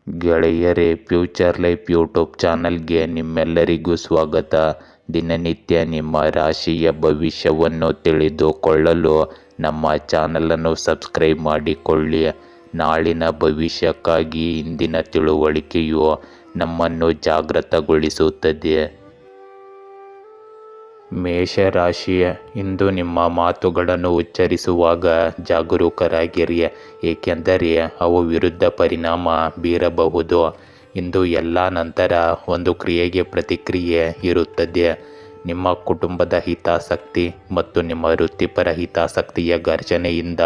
ಗೆಳೆಯರೇ, future life YouTube ಚಾನಲ್ಗೆ ನಿಮ್ಮೆಲ್ಲರಿಗೂ ಸ್ವಾಗತ. ದಿನನಿತ್ಯ ನಿಮ್ಮ ರಾಶಿಯ ಭವಿಷ್ಯವನ್ನು ತಿಳಿದುಕೊಳ್ಳಲು ನಮ್ಮ ಚಾನಲನ್ನು ಸಬ್ಸ್ಕ್ರೈಬ್ ಮಾಡಿಕೊಳ್ಳಿ. ನಾಳಿನ ಭವಿಷ್ಯಕ್ಕಾಗಿ ಇಂದಿನ ತಿಳುವಳಿಕೆಯು ನಮ್ಮನ್ನು ಜಾಗೃತಗೊಳಿಸುತ್ತದೆ. ಮೇಷರಾಶಿಯ ಇಂದು ನಿಮ್ಮ ಮಾತುಗಳನ್ನು ಉಚ್ಚರಿಸುವಾಗ ಜಾಗರೂಕರಾಗಿರಿ, ಏಕೆಂದರೆ ಅವು ವಿರುದ್ಧ ಪರಿಣಾಮ ಬೀರಬಹುದು. ಇಂದು ಎಲ್ಲ ನಂತರ ಒಂದು ಕ್ರಿಯೆಗೆ ಪ್ರತಿಕ್ರಿಯೆ ಇರುತ್ತದೆ. ನಿಮ್ಮ ಕುಟುಂಬದ ಹಿತಾಸಕ್ತಿ ಮತ್ತು ನಿಮ್ಮ ವೃತ್ತಿಪರ ಹಿತಾಸಕ್ತಿಯ ಘರ್ಷಣೆಯಿಂದ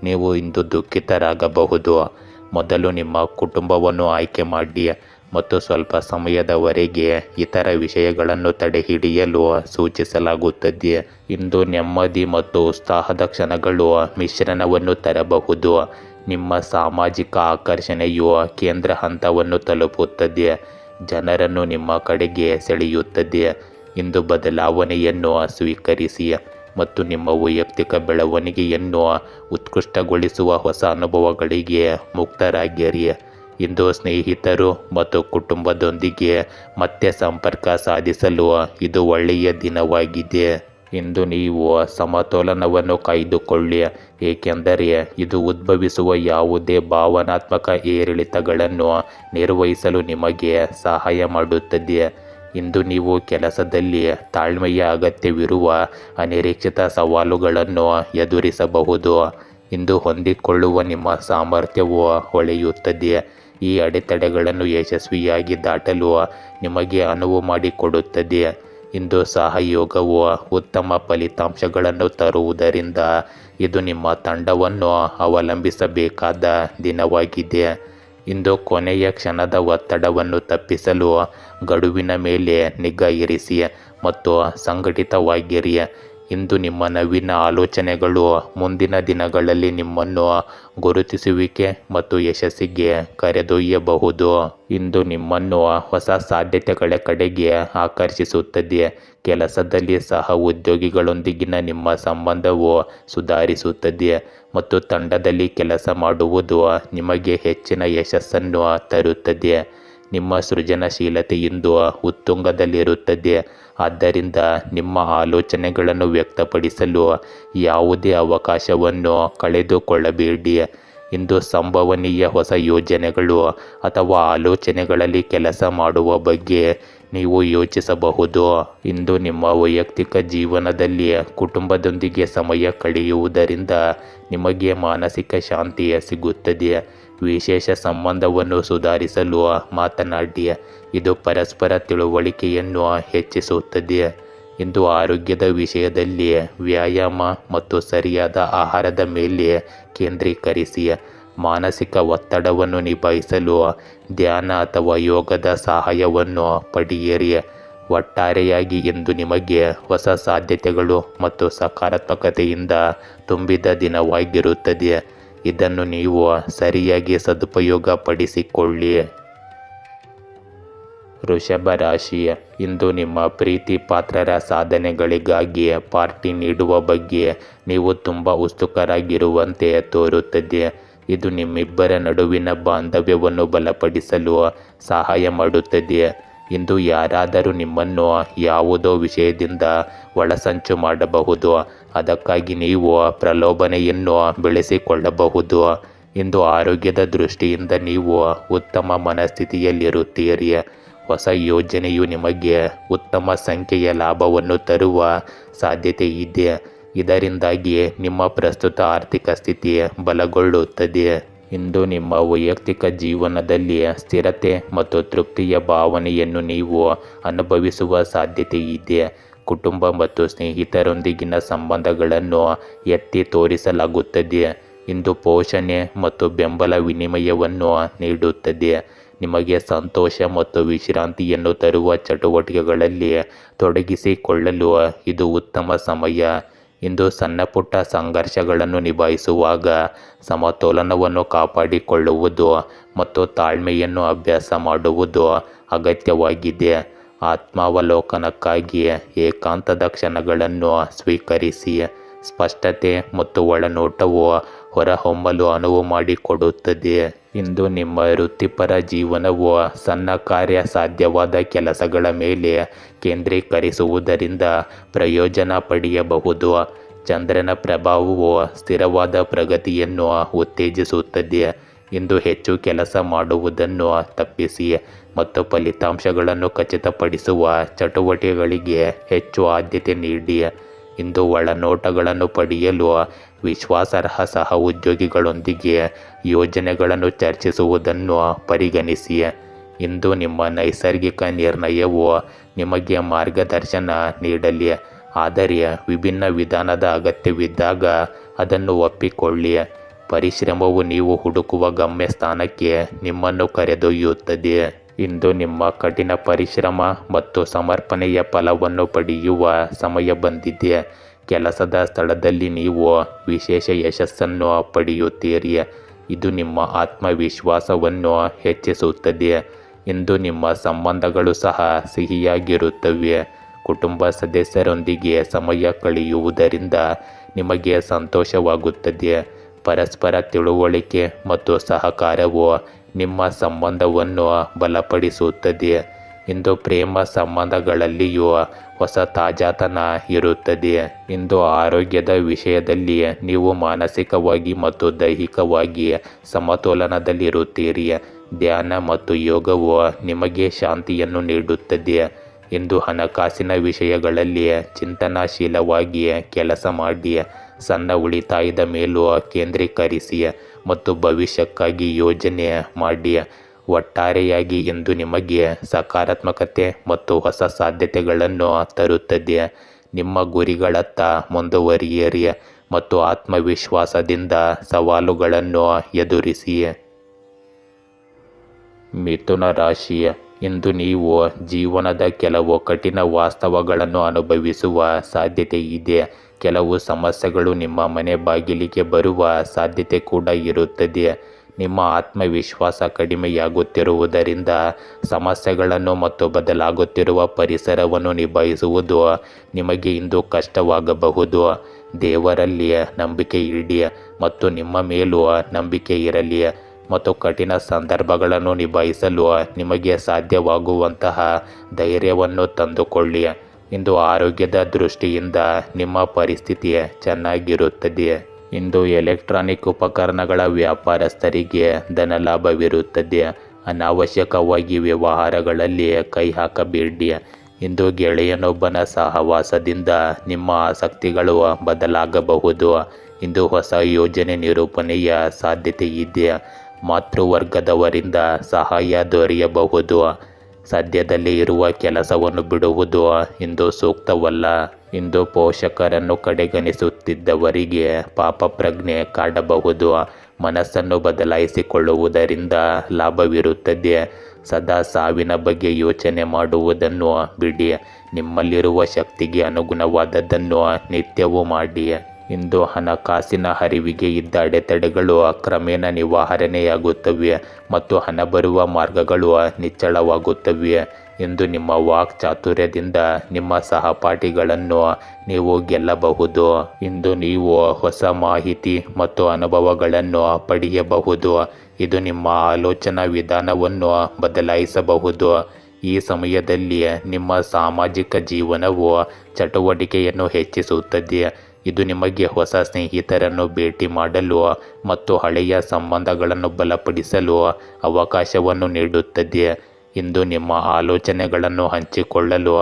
ನೀವು ಇಂದು ದುಃಖಿತರಾಗಬಹುದು. ಮೊದಲು ನಿಮ್ಮ ಕುಟುಂಬವನ್ನು ಆಯ್ಕೆ ಮಾಡಿ ಮತ್ತು ಸ್ವಲ್ಪ ಸಮಯದವರೆಗೆ ಇತರ ವಿಷಯಗಳನ್ನು ತಡೆಹಿಡಿಯಲು ಸೂಚಿಸಲಾಗುತ್ತದೆ. ಇಂದು ನೆಮ್ಮದಿ ಮತ್ತು ಉತ್ಸಾಹದ ಕ್ಷಣಗಳು ಮಿಶ್ರಣವನ್ನು ತರಬಹುದು. ನಿಮ್ಮ ಸಾಮಾಜಿಕ ಆಕರ್ಷಣೆಯು ಕೇಂದ್ರ ಹಂತವನ್ನು ತಲುಪುತ್ತದೆ, ಜನರನ್ನು ನಿಮ್ಮ ಕಡೆಗೆ ಸೆಳೆಯುತ್ತದೆ. ಇಂದು ಬದಲಾವಣೆಯನ್ನು ಸ್ವೀಕರಿಸಿ ಮತ್ತು ನಿಮ್ಮ ವೈಯಕ್ತಿಕ ಬೆಳವಣಿಗೆಯನ್ನು ಉತ್ಕೃಷ್ಟಗೊಳಿಸುವ ಹೊಸ ಅನುಭವಗಳಿಗೆ ಮುಕ್ತರಾಗಿರಿ. ಇಂದು ಸ್ನೇಹಿತರು ಮತ್ತು ಕುಟುಂಬದೊಂದಿಗೆ ಮತ್ತೆ ಸಂಪರ್ಕ ಸಾಧಿಸಲು ಇದು ಒಳ್ಳೆಯ ದಿನವಾಗಿದೆ. ಇಂದು ನೀವು ಸಮತೋಲನವನ್ನು ಕಾಯ್ದುಕೊಳ್ಳಿ, ಏಕೆಂದರೆ ಇದು ಉದ್ಭವಿಸುವ ಯಾವುದೇ ಭಾವನಾತ್ಮಕ ಏರಿಳಿತಗಳನ್ನು ನಿರ್ವಹಿಸಲು ನಿಮಗೆ ಸಹಾಯ ಮಾಡುತ್ತದೆ. ಇಂದು ನೀವು ಕೆಲಸದಲ್ಲಿ ತಾಳ್ಮೆಯ ಅಗತ್ಯವಿರುವ ಅನಿರೀಕ್ಷಿತ ಸವಾಲುಗಳನ್ನು ಎದುರಿಸಬಹುದು. ಇಂದು ಹೊಂದಿಕೊಳ್ಳುವ ನಿಮ್ಮ ಸಾಮರ್ಥ್ಯವು ಹೊಳೆಯುತ್ತದೆ. ಈ ಅಡೆತಡೆಗಳನ್ನು ಯಶಸ್ವಿಯಾಗಿ ದಾಟಲು ನಿಮಗೆ ಅನುವು ಮಾಡಿಕೊಡುತ್ತದೆ. ಇಂದು ಸಹಯೋಗವು ಉತ್ತಮ ಫಲಿತಾಂಶಗಳನ್ನು ತರುವುದರಿಂದ ಇದು ನಿಮ್ಮ ತಂಡವನ್ನು ಅವಲಂಬಿಸಬೇಕಾದ ದಿನವಾಗಿದೆ. ಇಂದು ಕೊನೆಯ ಕ್ಷಣದ ಒತ್ತಡವನ್ನು ತಪ್ಪಿಸಲು ಗಡುವಿನ ಮೇಲೆ ನಿಗಾ ಇರಿಸಿ ಮತ್ತು ಸಂಘಟಿತವಾಗಿರಿ. ಇಂದು ನಿಮ್ಮ ನವೀನ ಆಲೋಚನೆಗಳು ಮುಂದಿನ ದಿನಗಳಲ್ಲಿ ನಿಮ್ಮನ್ನು ಗುರುತಿಸುವಿಕೆ ಮತ್ತು ಯಶಸ್ಸಿಗೆ ಕರೆದೊಯ್ಯಬಹುದು. ಇಂದು ನಿಮ್ಮನ್ನು ಹೊಸ ಸಾಧ್ಯತೆಗಳ ಕಡೆಗೆ ಆಕರ್ಷಿಸುತ್ತದೆ. ಕೆಲಸದಲ್ಲಿ ಸಹ ಉದ್ಯೋಗಿಗಳೊಂದಿಗಿನ ನಿಮ್ಮ ಸಂಬಂಧವು ಸುಧಾರಿಸುತ್ತದೆ ಮತ್ತು ತಂಡದಲ್ಲಿ ಕೆಲಸ ಮಾಡುವುದು ನಿಮಗೆ ಹೆಚ್ಚಿನ ಯಶಸ್ಸನ್ನು ತರುತ್ತದೆ. ನಿಮ್ಮ ಸೃಜನಶೀಲತೆ ಇಂದು ಉತ್ತುಂಗದಲ್ಲಿರುತ್ತದೆ, ಆದ್ದರಿಂದ ನಿಮ್ಮ ಆಲೋಚನೆಗಳನ್ನು ವ್ಯಕ್ತಪಡಿಸಲು ಯಾವುದೇ ಅವಕಾಶವನ್ನು ಕಳೆದುಕೊಳ್ಳಬೇಡಿ. ಇಂದು ಸಂಭವನೀಯ ಹೊಸ ಯೋಜನೆಗಳು ಅಥವಾ ಆಲೋಚನೆಗಳಲ್ಲಿ ಕೆಲಸ ಮಾಡುವ ಬಗ್ಗೆ ನೀವು ಯೋಚಿಸಬಹುದು. ಇಂದು ನಿಮ್ಮ ವೈಯಕ್ತಿಕ ಜೀವನದಲ್ಲಿ ಕುಟುಂಬದೊಂದಿಗೆ ಸಮಯ ಕಳೆಯುವುದರಿಂದ ನಿಮಗೆ ಮಾನಸಿಕ ಶಾಂತಿ ಸಿಗುತ್ತದೆ. ವಿಶೇಷ ಸಂಬಂಧವನ್ನು ಸುಧಾರಿಸಲು ಮಾತನಾಡಿ, ಇದು ಪರಸ್ಪರ ತಿಳುವಳಿಕೆಯನ್ನು ಹೆಚ್ಚಿಸುತ್ತದೆ. ಇಂದು ಆರೋಗ್ಯದ ವಿಷಯದಲ್ಲಿ ವ್ಯಾಯಾಮ ಮತ್ತು ಸರಿಯಾದ ಆಹಾರದ ಮೇಲೆ ಕೇಂದ್ರೀಕರಿಸಿ. ಮಾನಸಿಕ ಒತ್ತಡವನ್ನು ನಿಭಾಯಿಸಲು ಧ್ಯಾನ ಅಥವಾ ಯೋಗದ ಸಹಾಯವನ್ನು ಪಡೆಯಿರಿ. ಒಟ್ಟಾರೆಯಾಗಿ ಇಂದು ನಿಮಗೆ ಹೊಸ ಸಾಧ್ಯತೆಗಳು ಮತ್ತು ಸಕಾರಾತ್ಮಕತೆಯಿಂದ ತುಂಬಿದ ದಿನವಾಗಿರುತ್ತದೆ. ಇದನ್ನು ನೀವು ಸರಿಯಾಗಿ ಸದುಪಯೋಗ ಪಡಿಸಿಕೊಳ್ಳಿ. ವೃಷಭ ರಾಶಿ ಇಂದು ನಿಮ್ಮ ಪ್ರೀತಿ ಪಾತ್ರರ ಸಾಧನೆಗಳಿಗಾಗಿ ಪಾರ್ಟಿ ನೀಡುವ ಬಗ್ಗೆ ನೀವು ತುಂಬ ಉತ್ಸುಕರಾಗಿರುವಂತೆ ತೋರುತ್ತದೆ. ಇದು ನಿಮ್ಮಿಬ್ಬರ ನಡುವಿನ ಬಾಂಧವ್ಯವನ್ನು ಬಲಪಡಿಸಲು ಸಹಾಯ ಮಾಡುತ್ತದೆ. ಇಂದು ಯಾರಾದರೂ ನಿಮ್ಮನ್ನು ಯಾವುದೋ ವಿಷಯದಿಂದ ಒಳಸಂಚು ಮಾಡಬಹುದು, ಅದಕ್ಕಾಗಿ ನೀವು ಪ್ರಲೋಭನೆಯನ್ನು ಬೆಳೆಸಿಕೊಳ್ಳಬಹುದು. ಇಂದು ಆರೋಗ್ಯದ ದೃಷ್ಟಿಯಿಂದ ನೀವು ಉತ್ತಮ ಮನಸ್ಥಿತಿಯಲ್ಲಿರುತ್ತೀರಿ. ಹೊಸ ಯೋಜನೆಯು ನಿಮಗೆ ಉತ್ತಮ ಸಂಖ್ಯೆಯ ಲಾಭವನ್ನು ತರುವ ಸಾಧ್ಯತೆ ಇದೆ, ಇದರಿಂದಾಗಿ ನಿಮ್ಮ ಪ್ರಸ್ತುತ ಆರ್ಥಿಕ ಸ್ಥಿತಿ ಬಲಗೊಳ್ಳುತ್ತದೆ. ಇಂದು ನಿಮ್ಮ ವೈಯಕ್ತಿಕ ಜೀವನದಲ್ಲಿ ಸ್ಥಿರತೆ ಮತ್ತು ತೃಪ್ತಿಯ ಭಾವನೆಯನ್ನು ನೀವು ಅನುಭವಿಸುವ ಸಾಧ್ಯತೆ ಇದೆ. ಕುಟುಂಬ ಮತ್ತು ಸ್ನೇಹಿತರೊಂದಿಗಿನ ಸಂಬಂಧಗಳನ್ನು ಎತ್ತಿ ತೋರಿಸಲಾಗುತ್ತದೆ. ಇಂದು ಪೋಷಣೆ ಮತ್ತು ಬೆಂಬಲ ವಿನಿಮಯವನ್ನು ನೀಡುತ್ತದೆ. ನಿಮಗೆ ಸಂತೋಷ ಮತ್ತು ವಿಶ್ರಾಂತಿಯನ್ನು ತರುವ ಚಟುವಟಿಕೆಗಳಲ್ಲಿ ತೊಡಗಿಸಿಕೊಳ್ಳಲು ಇದು ಉತ್ತಮ ಸಮಯ. ಇಂದು ಸಣ್ಣಪುಟ್ಟ ಸಂಘರ್ಷಗಳನ್ನು ನಿಭಾಯಿಸುವಾಗ ಸಮತೋಲನವನ್ನು ಕಾಪಾಡಿಕೊಳ್ಳುವುದು ಮತ್ತು ತಾಳ್ಮೆಯನ್ನು ಅಭ್ಯಾಸ ಮಾಡುವುದು ಅಗತ್ಯವಾಗಿದೆ. ಆತ್ಮಾವಲೋಕನಕ್ಕಾಗಿ ಏಕಾಂತದ ಕ್ಷಣಗಳನ್ನು ಸ್ವೀಕರಿಸಿ. ಸ್ಪಷ್ಟತೆ ಮತ್ತು ಒಳನೋಟವು ಹೊರಹೊಮ್ಮಲು ಅನುವು ಮಾಡಿಕೊಡುತ್ತದೆ. ಇಂದು ನಿಮ್ಮ ವೃತ್ತಿಪರ ಜೀವನವು ಸಣ್ಣ ಕಾರ್ಯ ಸಾಧ್ಯವಾದ ಕೆಲಸಗಳ ಮೇಲೆ ಕೇಂದ್ರೀಕರಿಸುವುದರಿಂದ ಪ್ರಯೋಜನ ಪಡೆಯಬಹುದು. ಚಂದ್ರನ ಪ್ರಭಾವವು ಸ್ಥಿರವಾದ ಪ್ರಗತಿಯನ್ನು ಉತ್ತೇಜಿಸುತ್ತದೆ. ಇಂದು ಹೆಚ್ಚು ಕೆಲಸ ಮಾಡುವುದನ್ನು ತಪ್ಪಿಸಿ ಮತ್ತು ಫಲಿತಾಂಶಗಳನ್ನು ಖಚಿತಪಡಿಸುವ ಚಟುವಟಿಕೆಗಳಿಗೆ ಹೆಚ್ಚು ಆದ್ಯತೆ ನೀಡಿ. ಇಂದು ಒಳನೋಟಗಳನ್ನು ಪಡೆಯಲು ವಿಶ್ವಾಸಾರ್ಹ ಸಹ ಉದ್ಯೋಗಿಗಳೊಂದಿಗೆ ಯೋಜನೆಗಳನ್ನು ಚರ್ಚಿಸುವುದನ್ನು ಪರಿಗಣಿಸಿ. ಇಂದು ನಿಮ್ಮ ನೈಸರ್ಗಿಕ ನಿರ್ಣಯವು ನಿಮಗೆ ಮಾರ್ಗದರ್ಶನ ನೀಡಲಿ, ಆದರೆ ವಿಭಿನ್ನ ವಿಧಾನದ ಅಗತ್ಯವಿದ್ದಾಗ ಅದನ್ನು ಒಪ್ಪಿಕೊಳ್ಳಿ. ಪರಿಶ್ರಮವು ನೀವು ಹುಡುಕುವ ಗಮ್ಯಸ್ಥಾನಕ್ಕೆ ನಿಮ್ಮನ್ನು ಕರೆದೊಯ್ಯುತ್ತದೆ. ಇಂದು ನಿಮ್ಮ ಕಠಿಣ ಪರಿಶ್ರಮ ಮತ್ತು ಸಮರ್ಪಣೆಯ ಫಲವನ್ನು ಪಡೆಯುವ ಸಮಯ ಬಂದಿದೆ. ಕೆಲಸದ ಸ್ಥಳದಲ್ಲಿ ನೀವು ವಿಶೇಷ ಯಶಸ್ಸನ್ನು ಪಡೆಯುತ್ತೀರಿ. ಇದು ನಿಮ್ಮ ಆತ್ಮವಿಶ್ವಾಸವನ್ನು ಹೆಚ್ಚಿಸುತ್ತದೆ. ಇಂದು ನಿಮ್ಮ ಸಂಬಂಧಗಳು ಸಹ ಸಿಹಿಯಾಗಿರುತ್ತವೆ. ಕುಟುಂಬ ಸದಸ್ಯರೊಂದಿಗೆ ಸಮಯ ಕಳೆಯುವುದರಿಂದ ನಿಮಗೆ ಸಂತೋಷವಾಗುತ್ತದೆ. ಪರಸ್ಪರ ತಿಳುವಳಿಕೆ ಮತ್ತು ಸಹಕಾರವು ನಿಮ್ಮ ಸಂಬಂಧವನ್ನು ಬಲಪಡಿಸುತ್ತದೆ. ಇಂದು ಪ್ರೇಮ ಸಂಬಂಧಗಳಲ್ಲಿಯೂ ಹೊಸ ತಾಜಾತನ ಇರುತ್ತದೆ. ಇಂದು ಆರೋಗ್ಯದ ವಿಷಯದಲ್ಲಿ ನೀವು ಮಾನಸಿಕವಾಗಿ ಮತ್ತು ದೈಹಿಕವಾಗಿ ಸಮತೋಲನದಲ್ಲಿರುತ್ತೀರಿ. ಧ್ಯಾನ ಮತ್ತು ಯೋಗವು ನಿಮಗೆ ಶಾಂತಿಯನ್ನು ನೀಡುತ್ತದೆ. ಇಂದು ಹಣಕಾಸಿನ ವಿಷಯಗಳಲ್ಲಿ ಚಿಂತನಾಶೀಲವಾಗಿ ಕೆಲಸ ಮಾಡಿ. ಸಣ್ಣ ಉಳಿತಾಯದ ಮೇಲೂ ಕೇಂದ್ರೀಕರಿಸಿ ಮತ್ತು ಭವಿಷ್ಯಕ್ಕಾಗಿ ಯೋಜನೆ ಮಾಡಿ. ಒಟ್ಟಾರೆಯಾಗಿ ಇಂದು ನಿಮಗೆ ಸಕಾರಾತ್ಮಕತೆ ಮತ್ತು ಹೊಸ ಸಾಧ್ಯತೆಗಳನ್ನು ತರುತ್ತದೆ. ನಿಮ್ಮ ಗುರಿಗಳತ್ತ ಮುಂದುವರಿಯಿರಿ ಮತ್ತು ಆತ್ಮವಿಶ್ವಾಸದಿಂದ ಸವಾಲುಗಳನ್ನು ಎದುರಿಸಿ. ಮಿಥುನ ರಾಶಿ, ಇಂದು ನೀವು ಜೀವನದ ಕೆಲವು ಕಠಿಣ ವಾಸ್ತವಗಳನ್ನು ಅನುಭವಿಸುವ ಸಾಧ್ಯತೆ ಇದೆ. ಕೆಲವು ಸಮಸ್ಯೆಗಳು ನಿಮ್ಮ ಮನೆ ಬಾಗಿಲಿಗೆ ಬರುವ ಸಾಧ್ಯತೆ ಕೂಡ ಇರುತ್ತದೆ. ನಿಮ್ಮ ಆತ್ಮವಿಶ್ವಾಸ ಕಡಿಮೆಯಾಗುತ್ತಿರುವುದರಿಂದ ಸಮಸ್ಯೆಗಳನ್ನು ಮತ್ತು ಬದಲಾಗುತ್ತಿರುವ ಪರಿಸರವನ್ನು ನಿಭಾಯಿಸುವುದು ನಿಮಗೆ ಇಂದು ಕಷ್ಟವಾಗಬಹುದು. ದೇವರಲ್ಲಿ ನಂಬಿಕೆ ಇಡಿ ಮತ್ತು ನಿಮ್ಮ ಮೇಲೂ ನಂಬಿಕೆ ಇರಲಿ ಮತ್ತು ಕಠಿಣ ಸಂದರ್ಭಗಳನ್ನು ನಿಭಾಯಿಸಲು ನಿಮಗೆ ಸಾಧ್ಯವಾಗುವಂತಹ ಧೈರ್ಯವನ್ನು ತಂದುಕೊಳ್ಳಿ. ಇಂದು ಆರೋಗ್ಯದ ದೃಷ್ಟಿಯಿಂದ ನಿಮ್ಮ ಪರಿಸ್ಥಿತಿ ಚೆನ್ನಾಗಿರುತ್ತದೆ. ಇಂದು ಎಲೆಕ್ಟ್ರಾನಿಕ್ ಉಪಕರಣಗಳ ವ್ಯಾಪಾರಸ್ಥರಿಗೆ ಧನಲಾಭವಿರುತ್ತದೆ. ಅನಾವಶ್ಯಕವಾಗಿ ವ್ಯವಹಾರಗಳಲ್ಲಿ ಕೈ ಹಾಕಬೇಡಿ. ಇಂದು ಗೆಳೆಯನೊಬ್ಬನ ಸಹವಾಸದಿಂದ ನಿಮ್ಮ ಆಸಕ್ತಿಗಳು ಬದಲಾಗಬಹುದು. ಇಂದು ಹೊಸ ಯೋಜನೆ ನಿರೂಪಣೆಯ ಸಾಧ್ಯತೆ ಇದೆ. ಮಾತೃವರ್ಗದವರಿಂದ ಸಹಾಯ ದೊರೆಯಬಹುದು. ಸದ್ಯದಲ್ಲೇ ಇರುವ ಕೆಲಸವನ್ನು ಬಿಡುವುದು ಇಂದು ಸೂಕ್ತವಲ್ಲ. ಇಂದು ಪೋಷಕರನ್ನು ಕಡೆಗಣಿಸುತ್ತಿದ್ದವರಿಗೆ ಪಾಪ ಪ್ರಜ್ಞೆ ಕಾಡಬಹುದು. ಮನಸ್ಸನ್ನು ಬದಲಾಯಿಸಿಕೊಳ್ಳುವುದರಿಂದ ಲಾಭವಿರುತ್ತದೆ. ಸದಾ ಸಾವಿನ ಬಗ್ಗೆ ಯೋಚನೆ ಮಾಡುವುದನ್ನು ಬಿಡಿ. ನಿಮ್ಮಲ್ಲಿರುವ ಶಕ್ತಿಗೆ ಅನುಗುಣವಾದದ್ದನ್ನು ನಿತ್ಯವೂ ಮಾಡಿ. ಇಂದು ಹಣಕಾಸಿನ ಹರಿವಿಗೆ ಇದ್ದ ಅಡೆತಡೆಗಳು ಕ್ರಮೇಣ ನಿವಾರಣೆಯಾಗುತ್ತವೆ ಮತ್ತು ಹಣ ಬರುವ ಮಾರ್ಗಗಳು ನಿಚ್ಚಳವಾಗುತ್ತವೆ. ಇಂದು ನಿಮ್ಮ ವಾಕ್ ಚಾತುರ್ಯದಿಂದ ನಿಮ್ಮ ಸಹಪಾಠಿಗಳನ್ನು ನೀವು ಗೆಲ್ಲಬಹುದು. ಇಂದು ನೀವು ಹೊಸ ಮಾಹಿತಿ ಮತ್ತು ಅನುಭವಗಳನ್ನು ಪಡೆಯಬಹುದು. ಇದು ನಿಮ್ಮ ಆಲೋಚನಾ ವಿಧಾನವನ್ನು ಬದಲಾಯಿಸಬಹುದು. ಈ ಸಮಯದಲ್ಲಿ ನಿಮ್ಮ ಸಾಮಾಜಿಕ ಜೀವನವು ಚಟುವಟಿಕೆಯನ್ನು ಹೆಚ್ಚಿಸುತ್ತದೆ. ಇದು ನಿಮಗೆ ಹೊಸ ಸ್ನೇಹಿತರನ್ನು ಭೇಟಿ ಮಾಡಲು ಮತ್ತು ಹಳೆಯ ಸಂಬಂಧಗಳನ್ನು ಬಲಪಡಿಸಲು ಅವಕಾಶವನ್ನು ನೀಡುತ್ತದೆ. ಇಂದು ನಿಮ್ಮ ಆಲೋಚನೆಗಳನ್ನು ಹಂಚಿಕೊಳ್ಳಲು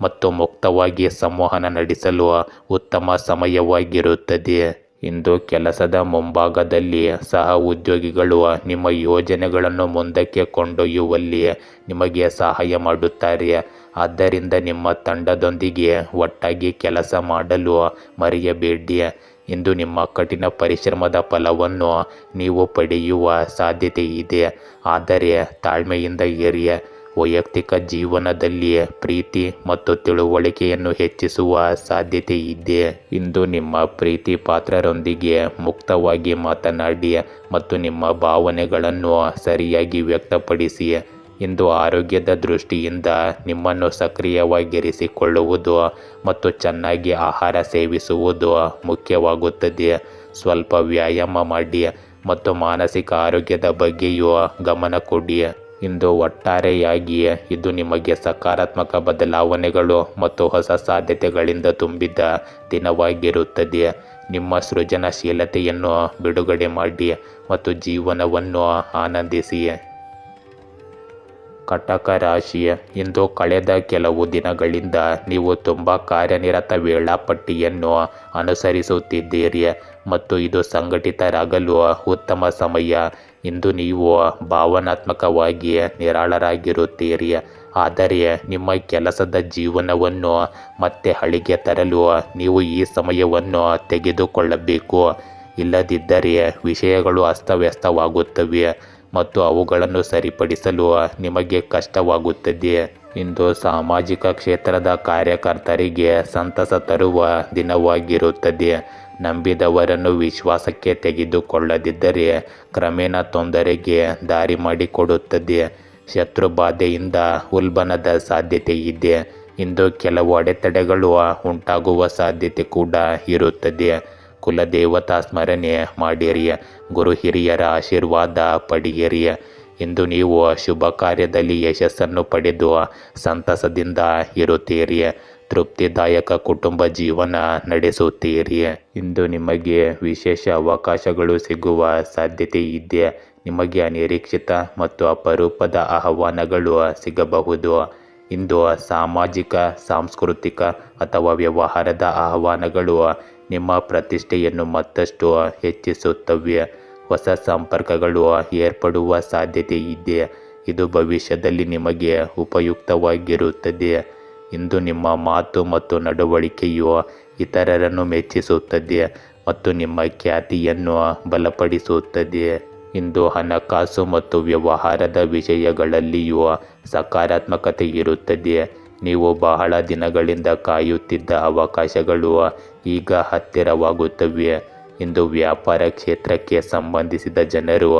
ಮತ್ತು ಮುಕ್ತವಾಗಿ ಸಂವಹನ ನಡೆಸಲು ಉತ್ತಮ ಸಮಯವಾಗಿರುತ್ತದೆ. ಇಂದು ಕೆಲಸದ ಮುಂಭಾಗದಲ್ಲಿ ಸಹ ಉದ್ಯೋಗಿಗಳು ನಿಮ್ಮ ಯೋಜನೆಗಳನ್ನು ಮುಂದಕ್ಕೆ ಕೊಂಡೊಯ್ಯುವಲ್ಲಿ ನಿಮಗೆ ಸಹಾಯ ಮಾಡುತ್ತಾರೆ. ಆದ್ದರಿಂದ ನಿಮ್ಮ ತಂಡದೊಂದಿಗೆ ಒಟ್ಟಾಗಿ ಕೆಲಸ ಮಾಡಲು ಮರೆಯಬೇಡಿ. ಇಂದು ನಿಮ್ಮ ಕಠಿಣ ಪರಿಶ್ರಮದ ಫಲವನ್ನು ನೀವು ಪಡೆಯುವ ಸಾಧ್ಯತೆ ಇದೆ, ಆದರೆ ತಾಳ್ಮೆಯಿಂದ ಇರಿ. ವೈಯಕ್ತಿಕ ಜೀವನದಲ್ಲಿ ಪ್ರೀತಿ ಮತ್ತು ತಿಳುವಳಿಕೆಯನ್ನು ಹೆಚ್ಚಿಸುವ ಸಾಧ್ಯತೆ ಇದೆ. ಇಂದು ನಿಮ್ಮ ಪ್ರೀತಿ ಪಾತ್ರರೊಂದಿಗೆ ಮುಕ್ತವಾಗಿ ಮಾತನಾಡಿ ಮತ್ತು ನಿಮ್ಮ ಭಾವನೆಗಳನ್ನು ಸರಿಯಾಗಿ ವ್ಯಕ್ತಪಡಿಸಿ. ಇಂದು ಆರೋಗ್ಯದ ದೃಷ್ಟಿಯಿಂದ ನಿಮ್ಮನ್ನು ಸಕ್ರಿಯವಾಗಿರಿಸಿಕೊಳ್ಳುವುದು ಮತ್ತು ಚೆನ್ನಾಗಿ ಆಹಾರ ಸೇವಿಸುವುದು ಮುಖ್ಯವಾಗುತ್ತದೆ. ಸ್ವಲ್ಪ ವ್ಯಾಯಾಮ ಮಾಡಿ ಮತ್ತು ಮಾನಸಿಕ ಆರೋಗ್ಯದ ಬಗ್ಗೆಯೂ ಗಮನ ಕೊಡಿ. ಇಂದು ಒಟ್ಟಾರೆಯಾಗಿ ಇದು ನಿಮಗೆ ಸಕಾರಾತ್ಮಕ ಬದಲಾವಣೆಗಳು ಮತ್ತು ಹೊಸ ಸಾಧ್ಯತೆಗಳಿಂದ ತುಂಬಿದ ದಿನವಾಗಿರುತ್ತದೆ. ನಿಮ್ಮ ಸೃಜನಶೀಲತೆಯನ್ನು ಬಿಡುಗಡೆ ಮಾಡಿ ಮತ್ತು ಜೀವನವನ್ನು ಆನಂದಿಸಿ. ಕಟಕ ರಾಶಿ, ಇಂದು ಕಳೆದ ಕೆಲವು ದಿನಗಳಿಂದ ನೀವು ತುಂಬ ಕಾರ್ಯನಿರತ ವೇಳಾಪಟ್ಟಿಯನ್ನು ಅನುಸರಿಸುತ್ತಿದ್ದೀರಿ ಮತ್ತು ಇದು ಸಂಘಟಿತರಾಗಲು ಉತ್ತಮ ಸಮಯ. ಇಂದು ನೀವು ಭಾವನಾತ್ಮಕವಾಗಿ ನಿರಾಳರಾಗಿರುತ್ತೀರಿ, ಆದರೆ ನಿಮ್ಮ ಕೆಲಸದ ಜೀವನವನ್ನು ಮತ್ತೆ ಹಳಿಗೆ ತರಲು ನೀವು ಈ ಸಮಯವನ್ನು ತೆಗೆದುಕೊಳ್ಳಬೇಕು. ಇಲ್ಲದಿದ್ದರೆ ವಿಷಯಗಳು ಅಸ್ತವ್ಯಸ್ತವಾಗುತ್ತವೆ ಮತ್ತು ಅವುಗಳನ್ನು ಸರಿಪಡಿಸಲು ನಿಮಗೆ ಕಷ್ಟವಾಗುತ್ತದೆ. ಇಂದು ಸಾಮಾಜಿಕ ಕ್ಷೇತ್ರದ ಕಾರ್ಯಕರ್ತರಿಗೆ ಸಂತಸ ತರುವ ದಿನವಾಗಿರುತ್ತದೆ. ನಂಬಿದವರನ್ನು ವಿಶ್ವಾಸಕ್ಕೆ ತೆಗೆದುಕೊಳ್ಳದಿದ್ದರೆ ಕ್ರಮೇಣ ತೊಂದರೆಗೆ ದಾರಿ ಮಾಡಿಕೊಡುತ್ತದೆ. ಶತ್ರುಬಾಧೆಯಿಂದ ಉಲ್ಬಣದ ಸಾಧ್ಯತೆ ಇದೆ. ಇಂದು ಕೆಲವು ಅಡೆತಡೆಗಳು ಉಂಟಾಗುವ ಸಾಧ್ಯತೆ ಕೂಡ ಇರುತ್ತದೆ. ಕುಲದೇವತಾ ಸ್ಮರಣೆ ಮಾಡಿರಿ, ಗುರು ಹಿರಿಯರ ಆಶೀರ್ವಾದ ಪಡೆಯಿರಿ. ಇಂದು ನೀವು ಶುಭ ಕಾರ್ಯದಲ್ಲಿ ಯಶಸ್ಸನ್ನು ಪಡೆದು ಸಂತಸದಿಂದ ಇರುತ್ತೀರಿ. ತೃಪ್ತಿದಾಯಕ ಕುಟುಂಬ ಜೀವನ ನಡೆಸುತ್ತೀರಿ. ಇಂದು ನಿಮಗೆ ವಿಶೇಷ ಅವಕಾಶಗಳು ಸಿಗುವ ಸಾಧ್ಯತೆ ಇದೆ. ನಿಮಗೆ ಅನಿರೀಕ್ಷಿತ ಮತ್ತು ಅಪರೂಪದ ಆಹ್ವಾನಗಳು ಸಿಗಬಹುದು. ಇಂದು ಸಾಮಾಜಿಕ, ಸಾಂಸ್ಕೃತಿಕ ಅಥವಾ ವ್ಯವಹಾರದ ಆಹ್ವಾನಗಳು ನಿಮ್ಮ ಪ್ರತಿಷ್ಠೆಯನ್ನು ಮತ್ತಷ್ಟು ಹೆಚ್ಚಿಸುತ್ತವೆ. ಹೊಸ ಸಂಪರ್ಕಗಳು ಏರ್ಪಡುವ ಸಾಧ್ಯತೆ ಇದೆ. ಇದು ಭವಿಷ್ಯದಲ್ಲಿ ನಿಮಗೆ ಉಪಯುಕ್ತವಾಗಿರುತ್ತದೆ. ಇಂದು ನಿಮ್ಮ ಮಾತು ಮತ್ತು ನಡವಳಿಕೆಯು ಇತರರನ್ನು ಮೆಚ್ಚಿಸುತ್ತದೆ ಮತ್ತು ನಿಮ್ಮ ಖ್ಯಾತಿಯನ್ನು ಬಲಪಡಿಸುತ್ತದೆ. ಇಂದು ಹಣಕಾಸು ಮತ್ತು ವ್ಯವಹಾರದ ವಿಷಯಗಳಲ್ಲಿಯೂ ಸಕಾರಾತ್ಮಕತೆ ಇರುತ್ತದೆ. ನೀವು ಬಹಳ ದಿನಗಳಿಂದ ಕಾಯುತ್ತಿದ್ದ ಅವಕಾಶಗಳು ಈಗ ಹತ್ತಿರವಾಗುತ್ತವೆ. ಇಂದು ವ್ಯಾಪಾರ ಕ್ಷೇತ್ರಕ್ಕೆ ಸಂಬಂಧಿಸಿದ ಜನರು